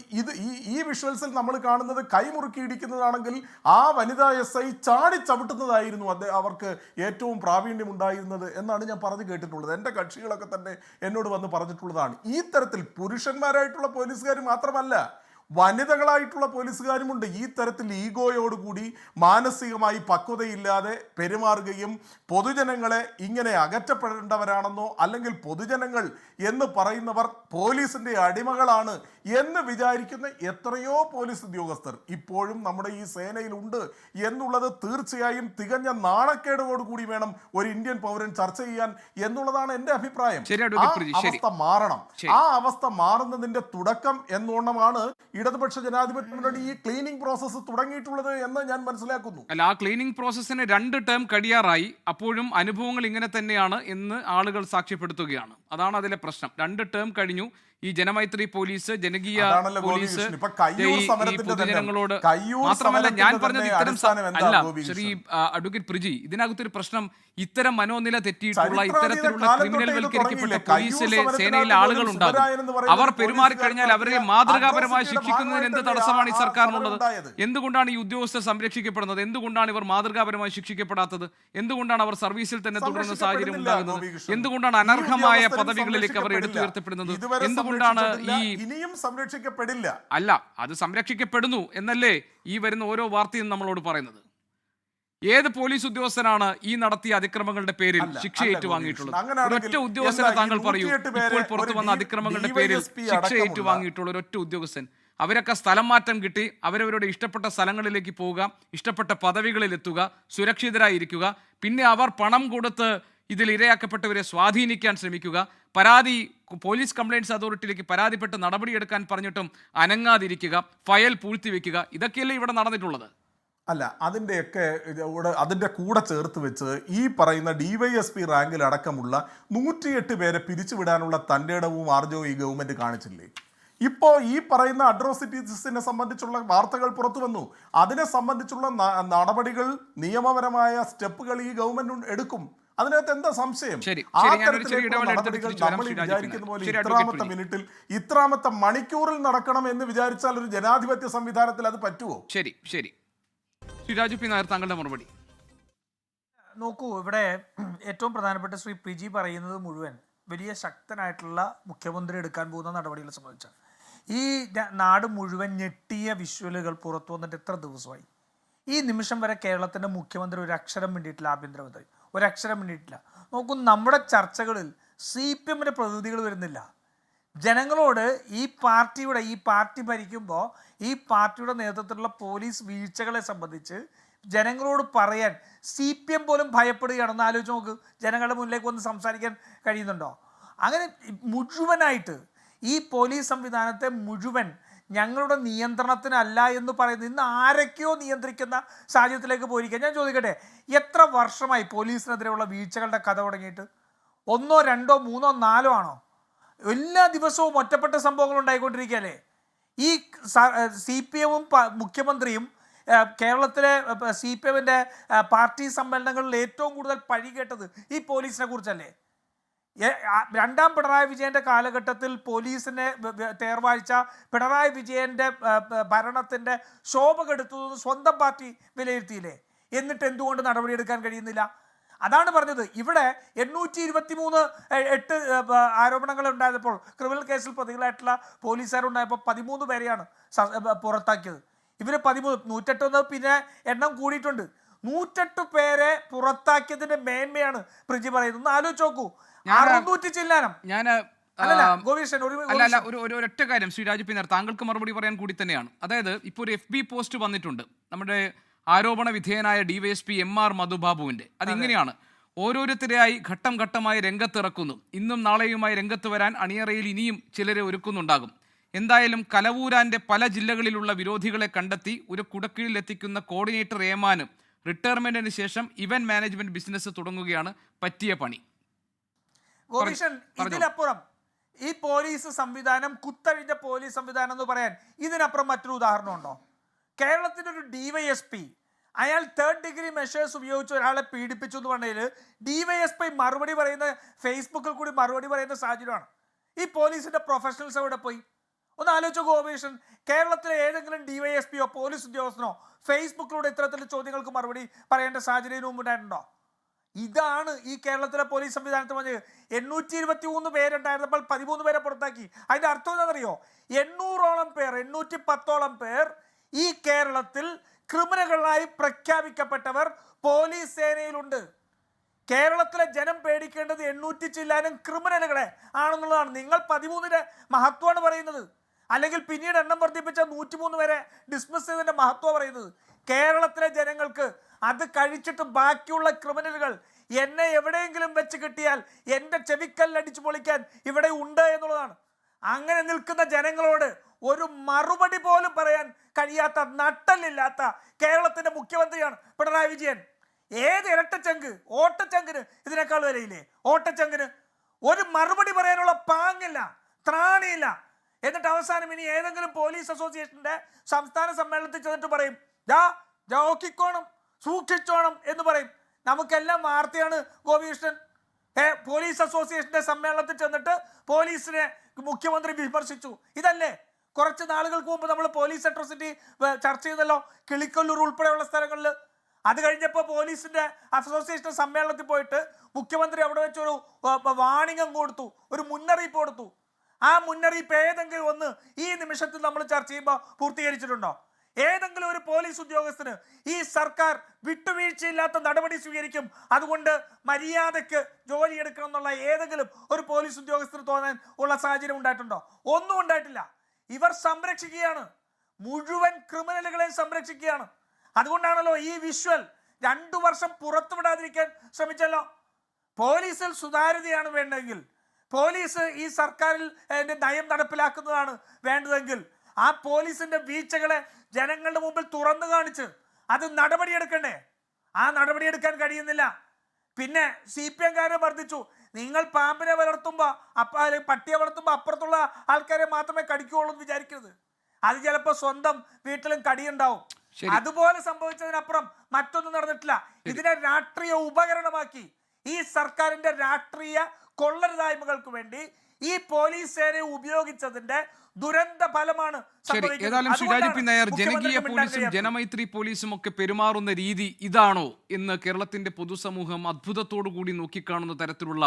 ഈ വിഷ്വൽസിൽ നമ്മൾ കാണുന്നത് കൈമുറുക്കി ഇടിക്കുന്നതാണെങ്കിൽ ആ വനിതാ SI ചാടി ചവിട്ടുന്നതായിരുന്നു അവർക്ക് ഏറ്റവും പ്രാവീണ്യം ഉണ്ടായിരുന്നത് എന്നാണ് ഞാൻ പറഞ്ഞു കേട്ടിട്ടുള്ളത്. എൻ്റെ കക്ഷികളൊക്കെ തന്നെ എന്നോട് വന്ന് പറഞ്ഞിട്ടുള്ളതാണ്. ഈ തരത്തിൽ പുരുഷന്മാരായിട്ടുള്ള പോലീസുകാർ മാത്രമല്ല, വനിതകളായിട്ടുള്ള പോലീസുകാരുമുണ്ട്. ഈ തരത്തിൽ ഈഗോയോടുകൂടി മാനസികമായി പക്വതയില്ലാതെ പെരുമാറുകയും പൊതുജനങ്ങളെ ഇങ്ങനെ അകറ്റപ്പെടേണ്ടവരാണെന്നോ അല്ലെങ്കിൽ പൊതുജനങ്ങൾ എന്ന് പറയുന്നവർ പോലീസിൻ്റെ അടിമകളാണ് എന്ന് വിചാരിക്കുന്ന എത്രയോ പോലീസ് ഉദ്യോഗസ്ഥർ ഇപ്പോഴും നമ്മുടെ ഈ സേനയിലുണ്ട് എന്നുള്ളത് തീർച്ചയായും തികഞ്ഞ നാണക്കേടോടുകൂടി വേണം ഒരു ഇന്ത്യൻ പൗരൻ ചർച്ച ചെയ്യാൻ എന്നുള്ളതാണ് എൻ്റെ അഭിപ്രായം. ആ അവസ്ഥ മാറണം. ആ അവസ്ഥ മാറുന്നതിൻ്റെ തുടക്കം എന്നോണമാണ് ഇടതുപക്ഷ ജനാധിപത്യ മുന്നണി ഈ ക്ലീനിങ് പ്രോസസ്സ് തുടങ്ങിയിട്ടുള്ളത് എന്ന് ഞാൻ മനസ്സിലാക്കുന്നു. അല്ല, ആ ക്ലീനിങ് പ്രോസസ്സിന് 2 ടേം കഴിയാറായി. അപ്പോഴും അനുഭവങ്ങൾ ഇങ്ങനെ തന്നെയാണ് എന്ന് ആളുകൾ സാക്ഷ്യപ്പെടുത്തുകയാണ്. അതാണ് അതിലെ പ്രശ്നം. 2 ടേം കഴിഞ്ഞു. ഈ ജനമൈത്രി പോലീസ്, ജനകീയ പോലീസ് പൊതുജനങ്ങളോട് മാത്രമല്ല, ഞാൻ പറഞ്ഞത് ഇത്തരം അല്ല ശ്രീ അഡ്വക്കേറ്റ് പ്രിജി, ഇതിനകത്തൊരു പ്രശ്നം ഇത്തരം മനോനില തെറ്റിയിട്ടുള്ള, ഇത്തരത്തിലുള്ള ക്രിമിനൽ വൽക്കരിക്കപ്പെട്ട പോലീസിലെ സേനയിലെ ആളുകളുണ്ടാകും. അവർ പെരുമാറിക്കഴിഞ്ഞാൽ അവരെ മാതൃകാപരമായി ശിക്ഷിക്കുന്നതിന് എന്ത് തടസ്സമാണ് ഈ സർക്കാരിനുള്ളത്? എന്തുകൊണ്ടാണ് ഈ ഉദ്യോഗസ്ഥർ സംരക്ഷിക്കപ്പെടുന്നത്? എന്തുകൊണ്ടാണ് ഇവർ മാതൃകാപരമായി ശിക്ഷിക്കപ്പെടാത്തത്? എന്തുകൊണ്ടാണ് അവർ സർവീസിൽ തന്നെ തുടരുന്ന സാഹചര്യം ഉണ്ടാകുന്നത്? എന്തുകൊണ്ടാണ് അനർഹമായ പദവികളിലേക്ക് അവർ എടുത്തുയർത്തപ്പെടുന്നത്? എന്തുകൊണ്ടാണ് ഇനിയും സംരക്ഷിക്കപ്പെടില്ല? അല്ല, അത് സംരക്ഷിക്കപ്പെടുന്നു എന്നല്ലേ ഈ വരുന്ന ഓരോ വാർത്തയും നമ്മളോട് പറയുന്നത്? ഏത് പോലീസ് ഉദ്യോഗസ്ഥനാണ് ഈ നടത്തിയ അതിക്രമങ്ങളുടെ പേരിൽ ശിക്ഷ ഏറ്റുവാങ്ങിയിട്ടുള്ളത്? ഒരൊറ്റ ഉദ്യോഗസ്ഥനെ താങ്കൾ പറയൂ. ഇപ്പോൾ പുറത്തു വന്ന അതിക്രമങ്ങളുടെ പേരിൽ ശിക്ഷ ഏറ്റുവാങ്ങിയിട്ടുള്ള ഒരൊറ്റ ഉദ്യോഗസ്ഥൻ. അവരൊക്കെ സ്ഥലം മാറ്റം കിട്ടി അവരവരുടെ ഇഷ്ടപ്പെട്ട സ്ഥലങ്ങളിലേക്ക് പോവുക, ഇഷ്ടപ്പെട്ട പദവികളിൽ എത്തുക, സുരക്ഷിതരായിരിക്കുക. പിന്നെ അവർ പണം കൊടുത്ത് ഇതിൽ ഇരയാക്കപ്പെട്ടവരെ സ്വാധീനിക്കാൻ ശ്രമിക്കുക, പോലീസ് കംപ്ലയിൻറ്റ്സ് അതോറിറ്റിയിലേക്ക് പരാതിപ്പെട്ട് നടപടിയെടുക്കാൻ പറഞ്ഞിട്ടും അനങ്ങാതിരിക്കുക, ഫയൽ പൂഴ്ത്തിവെക്കുക. ഇതൊക്കെയല്ലേ ഇവിടെ നടന്നിട്ടുള്ളത്? അല്ല, അതിൻ്റെ കൂടെ ചേർത്ത് വെച്ച് ഈ പറയുന്ന DYSP റാങ്കിൽ അടക്കമുള്ള 108 പേരെ പിരിച്ചുവിടാനുള്ള തൻ്റെ ഇടവും ആർജവും ഈ ഗവൺമെൻറ് കാണിച്ചില്ലേ? ഇപ്പോൾ ഈ പറയുന്ന അട്രോസിറ്റീസിനെ സംബന്ധിച്ചുള്ള വാർത്തകൾ പുറത്തു വന്നു. അതിനെ സംബന്ധിച്ചുള്ള നടപടികൾ, നിയമപരമായ സ്റ്റെപ്പുകൾ ഈ ഗവൺമെൻറ് എടുക്കും. അതിനകത്ത് എന്താ സംശയം? ആ തരത്തിലുള്ള നടപടികൾ നമ്മൾ വിചാരിക്കുന്ന പോലെ ഇത്രാമത്തെ മിനിറ്റിൽ, ഇത്രാമത്തെ മണിക്കൂറിൽ നടക്കണം എന്ന് വിചാരിച്ചാൽ ഒരു ജനാധിപത്യ സംവിധാനത്തിൽ അത് പറ്റുമോ? ശരി ശ്രീ രാജു പി നായർ, താങ്കളുടെ മറുപടി. നോക്കൂ, ഇവിടെ ഏറ്റവും പ്രധാനപ്പെട്ട ശ്രീ PG പറയുന്നത് മുഴുവൻ വലിയ ശക്തനായിട്ടുള്ള മുഖ്യമന്ത്രി എടുക്കാൻ പോകുന്ന നടപടികളെ സംബന്ധിച്ചാണ്. ഈ നാട് മുഴുവൻ ഞെട്ടിയ വിഷ്വലുകൾ പുറത്തു വന്നിട്ട് എത്ര ദിവസമായി? ഈ നിമിഷം വരെ കേരളത്തിൻ്റെ മുഖ്യമന്ത്രി ഒരു അക്ഷരം വേണ്ടിയിട്ടില്ല, ആഭ്യന്തരമന്ത്രി ഒരക്ഷരം വേണ്ടിയിട്ടില്ല. നോക്കൂ, നമ്മുടെ ചർച്ചകളിൽ CPM-ന്റെ പ്രതിനിധികൾ വരുന്നില്ല. ജനങ്ങളോട് ഈ പാർട്ടി ഭരിക്കുമ്പോൾ ഈ പാർട്ടിയുടെ നേതൃത്വത്തിലുള്ള പോലീസ് വീഴ്ചകളെ സംബന്ധിച്ച് ജനങ്ങളോട് പറയാൻ CPM പോലും ഭയപ്പെടുകയാണെന്ന് ആലോചിച്ച് നോക്ക്. ജനങ്ങളുടെ മുന്നിലേക്ക് വന്ന് സംസാരിക്കാൻ കഴിയുന്നുണ്ടോ? അങ്ങനെ മുഴുവനായിട്ട് ഈ പോലീസ് സംവിധാനത്തെ മുഴുവൻ ഞങ്ങളുടെ നിയന്ത്രണത്തിനല്ല എന്ന് പറയുന്നത് ഇന്ന് ആരൊക്കെയോ നിയന്ത്രിക്കുന്ന സാഹചര്യത്തിലേക്ക് പോയിരിക്കുക. ഞാൻ ചോദിക്കട്ടെ, എത്ര വർഷമായി പോലീസിനെതിരെയുള്ള വീഴ്ചകളുടെ കഥ തുടങ്ങിയിട്ട്? 1, 2, 3, 4 ആണോ? എല്ലാ ദിവസവും ഒറ്റപ്പെട്ട സംഭവങ്ങൾ ഉണ്ടായിക്കൊണ്ടിരിക്കുകയല്ലേ? ഈ CPM-ഉം മുഖ്യമന്ത്രിയും കേരളത്തിലെ CPM-ന്റെ പാർട്ടി സമ്മേളനങ്ങളിൽ ഏറ്റവും കൂടുതൽ പഴി കേട്ടത് ഈ പോലീസിനെ കുറിച്ചല്ലേ? രണ്ടാം പിണറായി വിജയൻ്റെ കാലഘട്ടത്തിൽ പോലീസിനെ തേർവാഴ്ച പിണറായി വിജയൻ്റെ ഭരണത്തിൻ്റെ ശോഭ കെടുത്തുന്നത് സ്വന്തം പാർട്ടി വിലയിരുത്തിയില്ലേ? എന്നിട്ട് എന്തുകൊണ്ട് നടപടിയെടുക്കാൻ കഴിയുന്നില്ല? അതാണ് പറഞ്ഞത്. ഇവിടെ 823 ആരോപണങ്ങൾ ഉണ്ടായപ്പോൾ, ക്രിമിനൽ കേസിൽ പ്രതികളായിട്ടുള്ള പോലീസുകാരുണ്ടായപ്പോൾ 13 പേരെയാണ് പുറത്താക്കിയത്. ഇവർ 108 പിന്നെ എണ്ണം കൂടിയിട്ടുണ്ട്. 108 പേരെ പുറത്താക്കിയതിന്റെ മേന്മയാണ് പ്രിജി പറയുന്നത്. ഒന്ന് ആലോചിച്ച് നോക്കൂ. 600 ചില്ലാനം. ഒരൊറ്റ കാര്യം ശ്രീ രാജു പിന്നർ, താങ്കൾക്ക് മറുപടി പറയാൻ കൂടി തന്നെയാണ്. അതായത് ഇപ്പോൾ ഒരു FB പോസ്റ്റ് വന്നിട്ടുണ്ട് നമ്മുടെ ആരോപണ വിധേയനായ DYSP MR മധുബാബുവിന്റെ. അതിങ്ങനെയാണ്: ഓരോരുത്തരെയായി ഘട്ടം ഘട്ടമായി രംഗത്തിറക്കുന്നു. ഇന്നും നാളെയുമായി രംഗത്ത് വരാൻ അണിയറയിൽ ഇനിയും ചിലരെ ഒരുക്കുന്നുണ്ടാകും. എന്തായാലും കലവൂരാന്റെ പല ജില്ലകളിലുള്ള വിരോധികളെ കണ്ടെത്തി ഒരു കുടക്കീഴിലെത്തിക്കുന്ന കോർഡിനേറ്റർ ഏമാനും റിട്ടയർമെന്റിന് ശേഷം ഇവന്റ് മാനേജ്മെന്റ് ബിസിനസ് തുടങ്ങുകയാണ് പറ്റിയ പണി. ഗോപീഷൻ, ഇതിനപ്പുറം ഈ പോലീസ് സംവിധാനം, കുത്തഴിഞ്ഞ പോലീസ് സംവിധാനം എന്ന് പറയാൻ ഇതിനപ്പുറം മറ്റൊരു ഉദാഹരണം ഉണ്ടോ? കേരളത്തിൻ്റെ ഒരു DYSP അയാൾ 3rd ഡിഗ്രി മെഷേഴ്സ് ഉപയോഗിച്ച് ഒരാളെ പീഡിപ്പിച്ചു എന്ന് പറഞ്ഞതിൽ DYSP മറുപടി പറയുന്ന, ഫേസ്ബുക്കിൽ കൂടി മറുപടി പറയുന്ന സാഹചര്യമാണ്. ഈ പോലീസിന്റെ പ്രൊഫഷണൽസ് എവിടെ പോയി? ഒന്ന് ആലോചിച്ച ഗോപീഷൻ, കേരളത്തിലെ ഏതെങ്കിലും DYSPയോ പോലീസ് ഉദ്യോഗസ്ഥനോ ഫേസ്ബുക്കിലൂടെ ഇത്തരത്തിലുള്ള ചോദ്യങ്ങൾക്ക് മറുപടി പറയേണ്ട സാഹചര്യം മുമ്പുണ്ടായിട്ടുണ്ടോ? ഇതാണ് ഈ കേരളത്തിലെ പോലീസ് സംവിധാനത്തിൽ പറഞ്ഞത്. 823 പേരുണ്ടായിരുന്നപ്പോൾ 13 പേരെ പുറത്താക്കി. അതിന്റെ അർത്ഥം എന്താണെന്നറിയോ? 800ഓളം പേർ, 810ഓളം പേർ ഈ കേരളത്തിൽ ക്രിമിനലുകളായി പ്രഖ്യാപിക്കപ്പെട്ടവർ പോലീസ് സേനയിലുണ്ട്. കേരളത്തിലെ ജനം പേടിക്കേണ്ടത് 800 ചില്ലാനും ക്രിമിനലുകളെ ആണെന്നുള്ളതാണ്. നിങ്ങൾ 13ന്റെ മഹത്വമാണ് പറയുന്നത്, അല്ലെങ്കിൽ പിന്നീട് എണ്ണം വർദ്ധിപ്പിച്ച 103 വരെ ഡിസ്മിസ് ചെയ്തതിന്റെ മഹത്വം പറയുന്നത്. കേരളത്തിലെ ജനങ്ങൾക്ക് അത് കഴിച്ചിട്ട് ബാക്കിയുള്ള ക്രിമിനലുകൾ എന്നെ എവിടെയെങ്കിലും വെച്ച് കിട്ടിയാൽ എൻ്റെ ചെവിക്കല്ലടിച്ചു പൊളിക്കാൻ ഇവിടെ ഉണ്ട് എന്നുള്ളതാണ്. അങ്ങനെ നിൽക്കുന്ന ജനങ്ങളോട് ഒരു മറുപടി പോലും പറയാൻ കഴിയാത്ത, നട്ടല്ലില്ലാത്ത കേരളത്തിന്റെ മുഖ്യമന്ത്രിയാണ് പിണറായി വിജയൻ. ഏത് ഇരട്ടച്ചങ്ക്, ഓട്ടച്ചങ്കിന് ഇതിനേക്കാൾ വിലയില്ലേ? ഓട്ടച്ചങ്കിന് ഒരു മറുപടി പറയാനുള്ള പാങ്ങില്ല, ത്രാണിയില്ല. എന്നിട്ട് അവസാനം ഇനി ഏതെങ്കിലും പോലീസ് അസോസിയേഷന്റെ സംസ്ഥാന സമ്മേളനത്തിൽ ചെന്നിട്ട് പറയും, നോക്കിക്കോണം, സൂക്ഷിച്ചോണം എന്ന് പറയും. നമുക്കെല്ലാം വാർത്തയാണ് ഗോപികൃഷ്ണൻ. പോലീസ് അസോസിയേഷന്റെ സമ്മേളനത്തിൽ ചെന്നിട്ട് പോലീസിനെ മുഖ്യമന്ത്രി വിമർശിച്ചു. ഇതല്ലേ കുറച്ച് നാളുകൾക്ക് മുമ്പ് നമ്മൾ പോലീസ് അട്രോസിറ്റി ചർച്ച ചെയ്തല്ലോ, കിളിക്കൊല്ലൂർ ഉൾപ്പെടെയുള്ള സ്ഥലങ്ങളിൽ. അത് കഴിഞ്ഞപ്പോൾ പോലീസിന്റെ അസോസിയേഷൻ സമ്മേളനത്തിൽ പോയിട്ട് മുഖ്യമന്ത്രി അവിടെ വെച്ചൊരു വാണിംഗ് കൊടുത്തു, ഒരു മുന്നറിയിപ്പ് കൊടുത്തു. ആ മുന്നറിയിപ്പ് ഏതെങ്കിലും ഒന്ന് ഈ നിമിഷത്തിൽ നമ്മൾ ചർച്ച ചെയ്യുമ്പോൾ പൂർത്തീകരിച്ചിട്ടുണ്ടോ? ഏതെങ്കിലും ഒരു പോലീസ് ഉദ്യോഗസ്ഥന് ഈ സർക്കാർ വിട്ടുവീഴ്ചയില്ലാത്ത നടപടി സ്വീകരിക്കും, അതുകൊണ്ട് മര്യാദയ്ക്ക് ജോലി എടുക്കണം എന്നുള്ള ഏതെങ്കിലും ഒരു പോലീസ് ഉദ്യോഗസ്ഥന് തോന്നാൻ ഉള്ള സാഹചര്യം ഉണ്ടായിട്ടുണ്ടോ? ഒന്നും ഉണ്ടായിട്ടില്ല. ഇവർ സംരക്ഷിക്കുകയാണ്, മുഴുവൻ ക്രിമിനലുകളെയും സംരക്ഷിക്കുകയാണ്. അതുകൊണ്ടാണല്ലോ ഈ വിഷ്വൽ 2 വർഷം പുറത്തുവിടാതിരിക്കാൻ ശ്രമിച്ചല്ലോ. പോലീസിൽ സുതാര്യതയാണ് വേണ്ടതെങ്കിൽ, പോലീസ് ഈ സർക്കാരിൽ നയം നടപ്പിലാക്കുന്നതാണ് വേണ്ടതെങ്കിൽ, ആ പോലീസിന്റെ വീഴ്ചകളെ ജനങ്ങളുടെ മുമ്പിൽ തുറന്നു കാണിച്ച് അത് നടപടിയെടുക്കണ്ടേ? ആ നടപടിയെടുക്കാൻ കഴിയുന്നില്ല. പിന്നെ CPM-കാരെ വർദ്ധിച്ചു. നിങ്ങൾ പാമ്പിനെ വളർത്തുമ്പോൾ പട്ടിയെ വളർത്തുമ്പോൾ അപ്പുറത്തുള്ള ആൾക്കാരെ മാത്രമേ കടിക്കുകയുള്ളൂ എന്ന് വിചാരിക്കരുത്. അത് ചിലപ്പോൾ സ്വന്തം വീട്ടിലും കടിയുണ്ടാവും. അതുപോലെ സംഭവിച്ചതിനപ്പുറം മറ്റൊന്നും നടന്നിട്ടില്ല. ഇതിനെ രാഷ്ട്രീയ ഉപകരണമാക്കി ഈ സർക്കാരിന്റെ രാഷ്ട്രീയ കൊള്ളരുതായ്മകൾക്ക് വേണ്ടി ഈ പോലീസ് സേനയെ ഉപയോഗിച്ചതിന്റെ ദുരന്ത ഫലമാണ്. ഏതായാലും ശ്രീരാജ് നായർ, ജനകീയ പോലീസും ജനമൈത്രി പോലീസും ഒക്കെ പെരുമാറുന്ന രീതി ഇതാണോ എന്ന് കേരളത്തിന്റെ പൊതുസമൂഹം അത്ഭുതത്തോടു കൂടി നോക്കിക്കാണുന്ന തരത്തിലുള്ള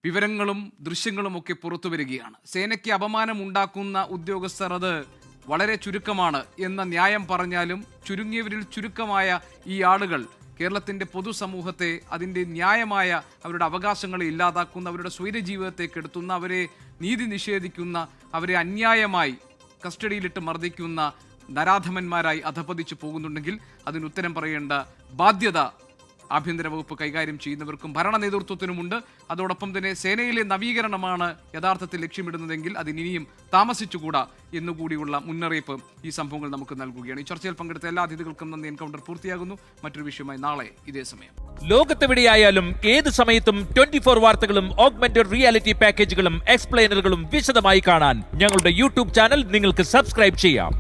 വിവരങ്ങളും ദൃശ്യങ്ങളും ഒക്കെ പുറത്തു വരികയാണ്. സേനയ്ക്ക് അപമാനമുണ്ടാക്കുന്ന ഉദ്യോഗസ്ഥർ അത് വളരെ ചുരുക്കമാണ് എന്ന ന്യായം പറഞ്ഞാലും ചുരുങ്ങിയവരിൽ ചുരുക്കമായ ഈ ആളുകൾ കേരളത്തിൻ്റെ പൊതുസമൂഹത്തെ അതിൻ്റെ ന്യായമായ അവരുടെ അവകാശങ്ങളെ ഇല്ലാതാക്കുന്ന, അവരുടെ സ്വൈരജീവിതത്തെ കെടുത്തുന്ന, അവരെ നീതി നിഷേധിക്കുന്ന, അവരെ അന്യായമായി കസ്റ്റഡിയിലിട്ട് മർദ്ദിക്കുന്ന നരാധമന്മാരായി അധപതിച്ചു പോകുന്നുണ്ടെങ്കിൽ അതിനുത്തരം പറയേണ്ട ബാധ്യത ആഭ്യന്തര വകുപ്പ് കൈകാര്യം ചെയ്യുന്നവർക്കും ഭരണ നേതൃത്വത്തിനുമുണ്ട്. അതോടൊപ്പം തന്നെ സേനയിലെ നവീകരണമാണ് യഥാർത്ഥത്തിൽ ലക്ഷ്യമിടുന്നതെങ്കിൽ അതിനിയും താമസിച്ചുകൂടാ എന്നുകൂടിയുള്ള മുന്നറിയിപ്പ് ഈ സംഭവങ്ങൾ നമുക്ക് നൽകുകയാണ്. ഈ ചർച്ചയിൽ പങ്കെടുത്ത എല്ലാ അതിഥികൾക്കും നന്ദി. എൻകൗണ്ടർ പൂർത്തിയാകുന്നു. മറ്റൊരു വിഷയമായി നാളെ ഇതേ സമയം. ലോകത്തെവിടെയായാലും ഏത് സമയത്തും 24 വാർത്തകളും ഓഗ്മെന്റഡ് റിയാലിറ്റി പാക്കേജുകളും എക്സ്പ്ലെയിനറുകളും വിശദമായി കാണാൻ ഞങ്ങളുടെ യൂട്യൂബ് ചാനൽ നിങ്ങൾക്ക് സബ്സ്ക്രൈബ് ചെയ്യാം.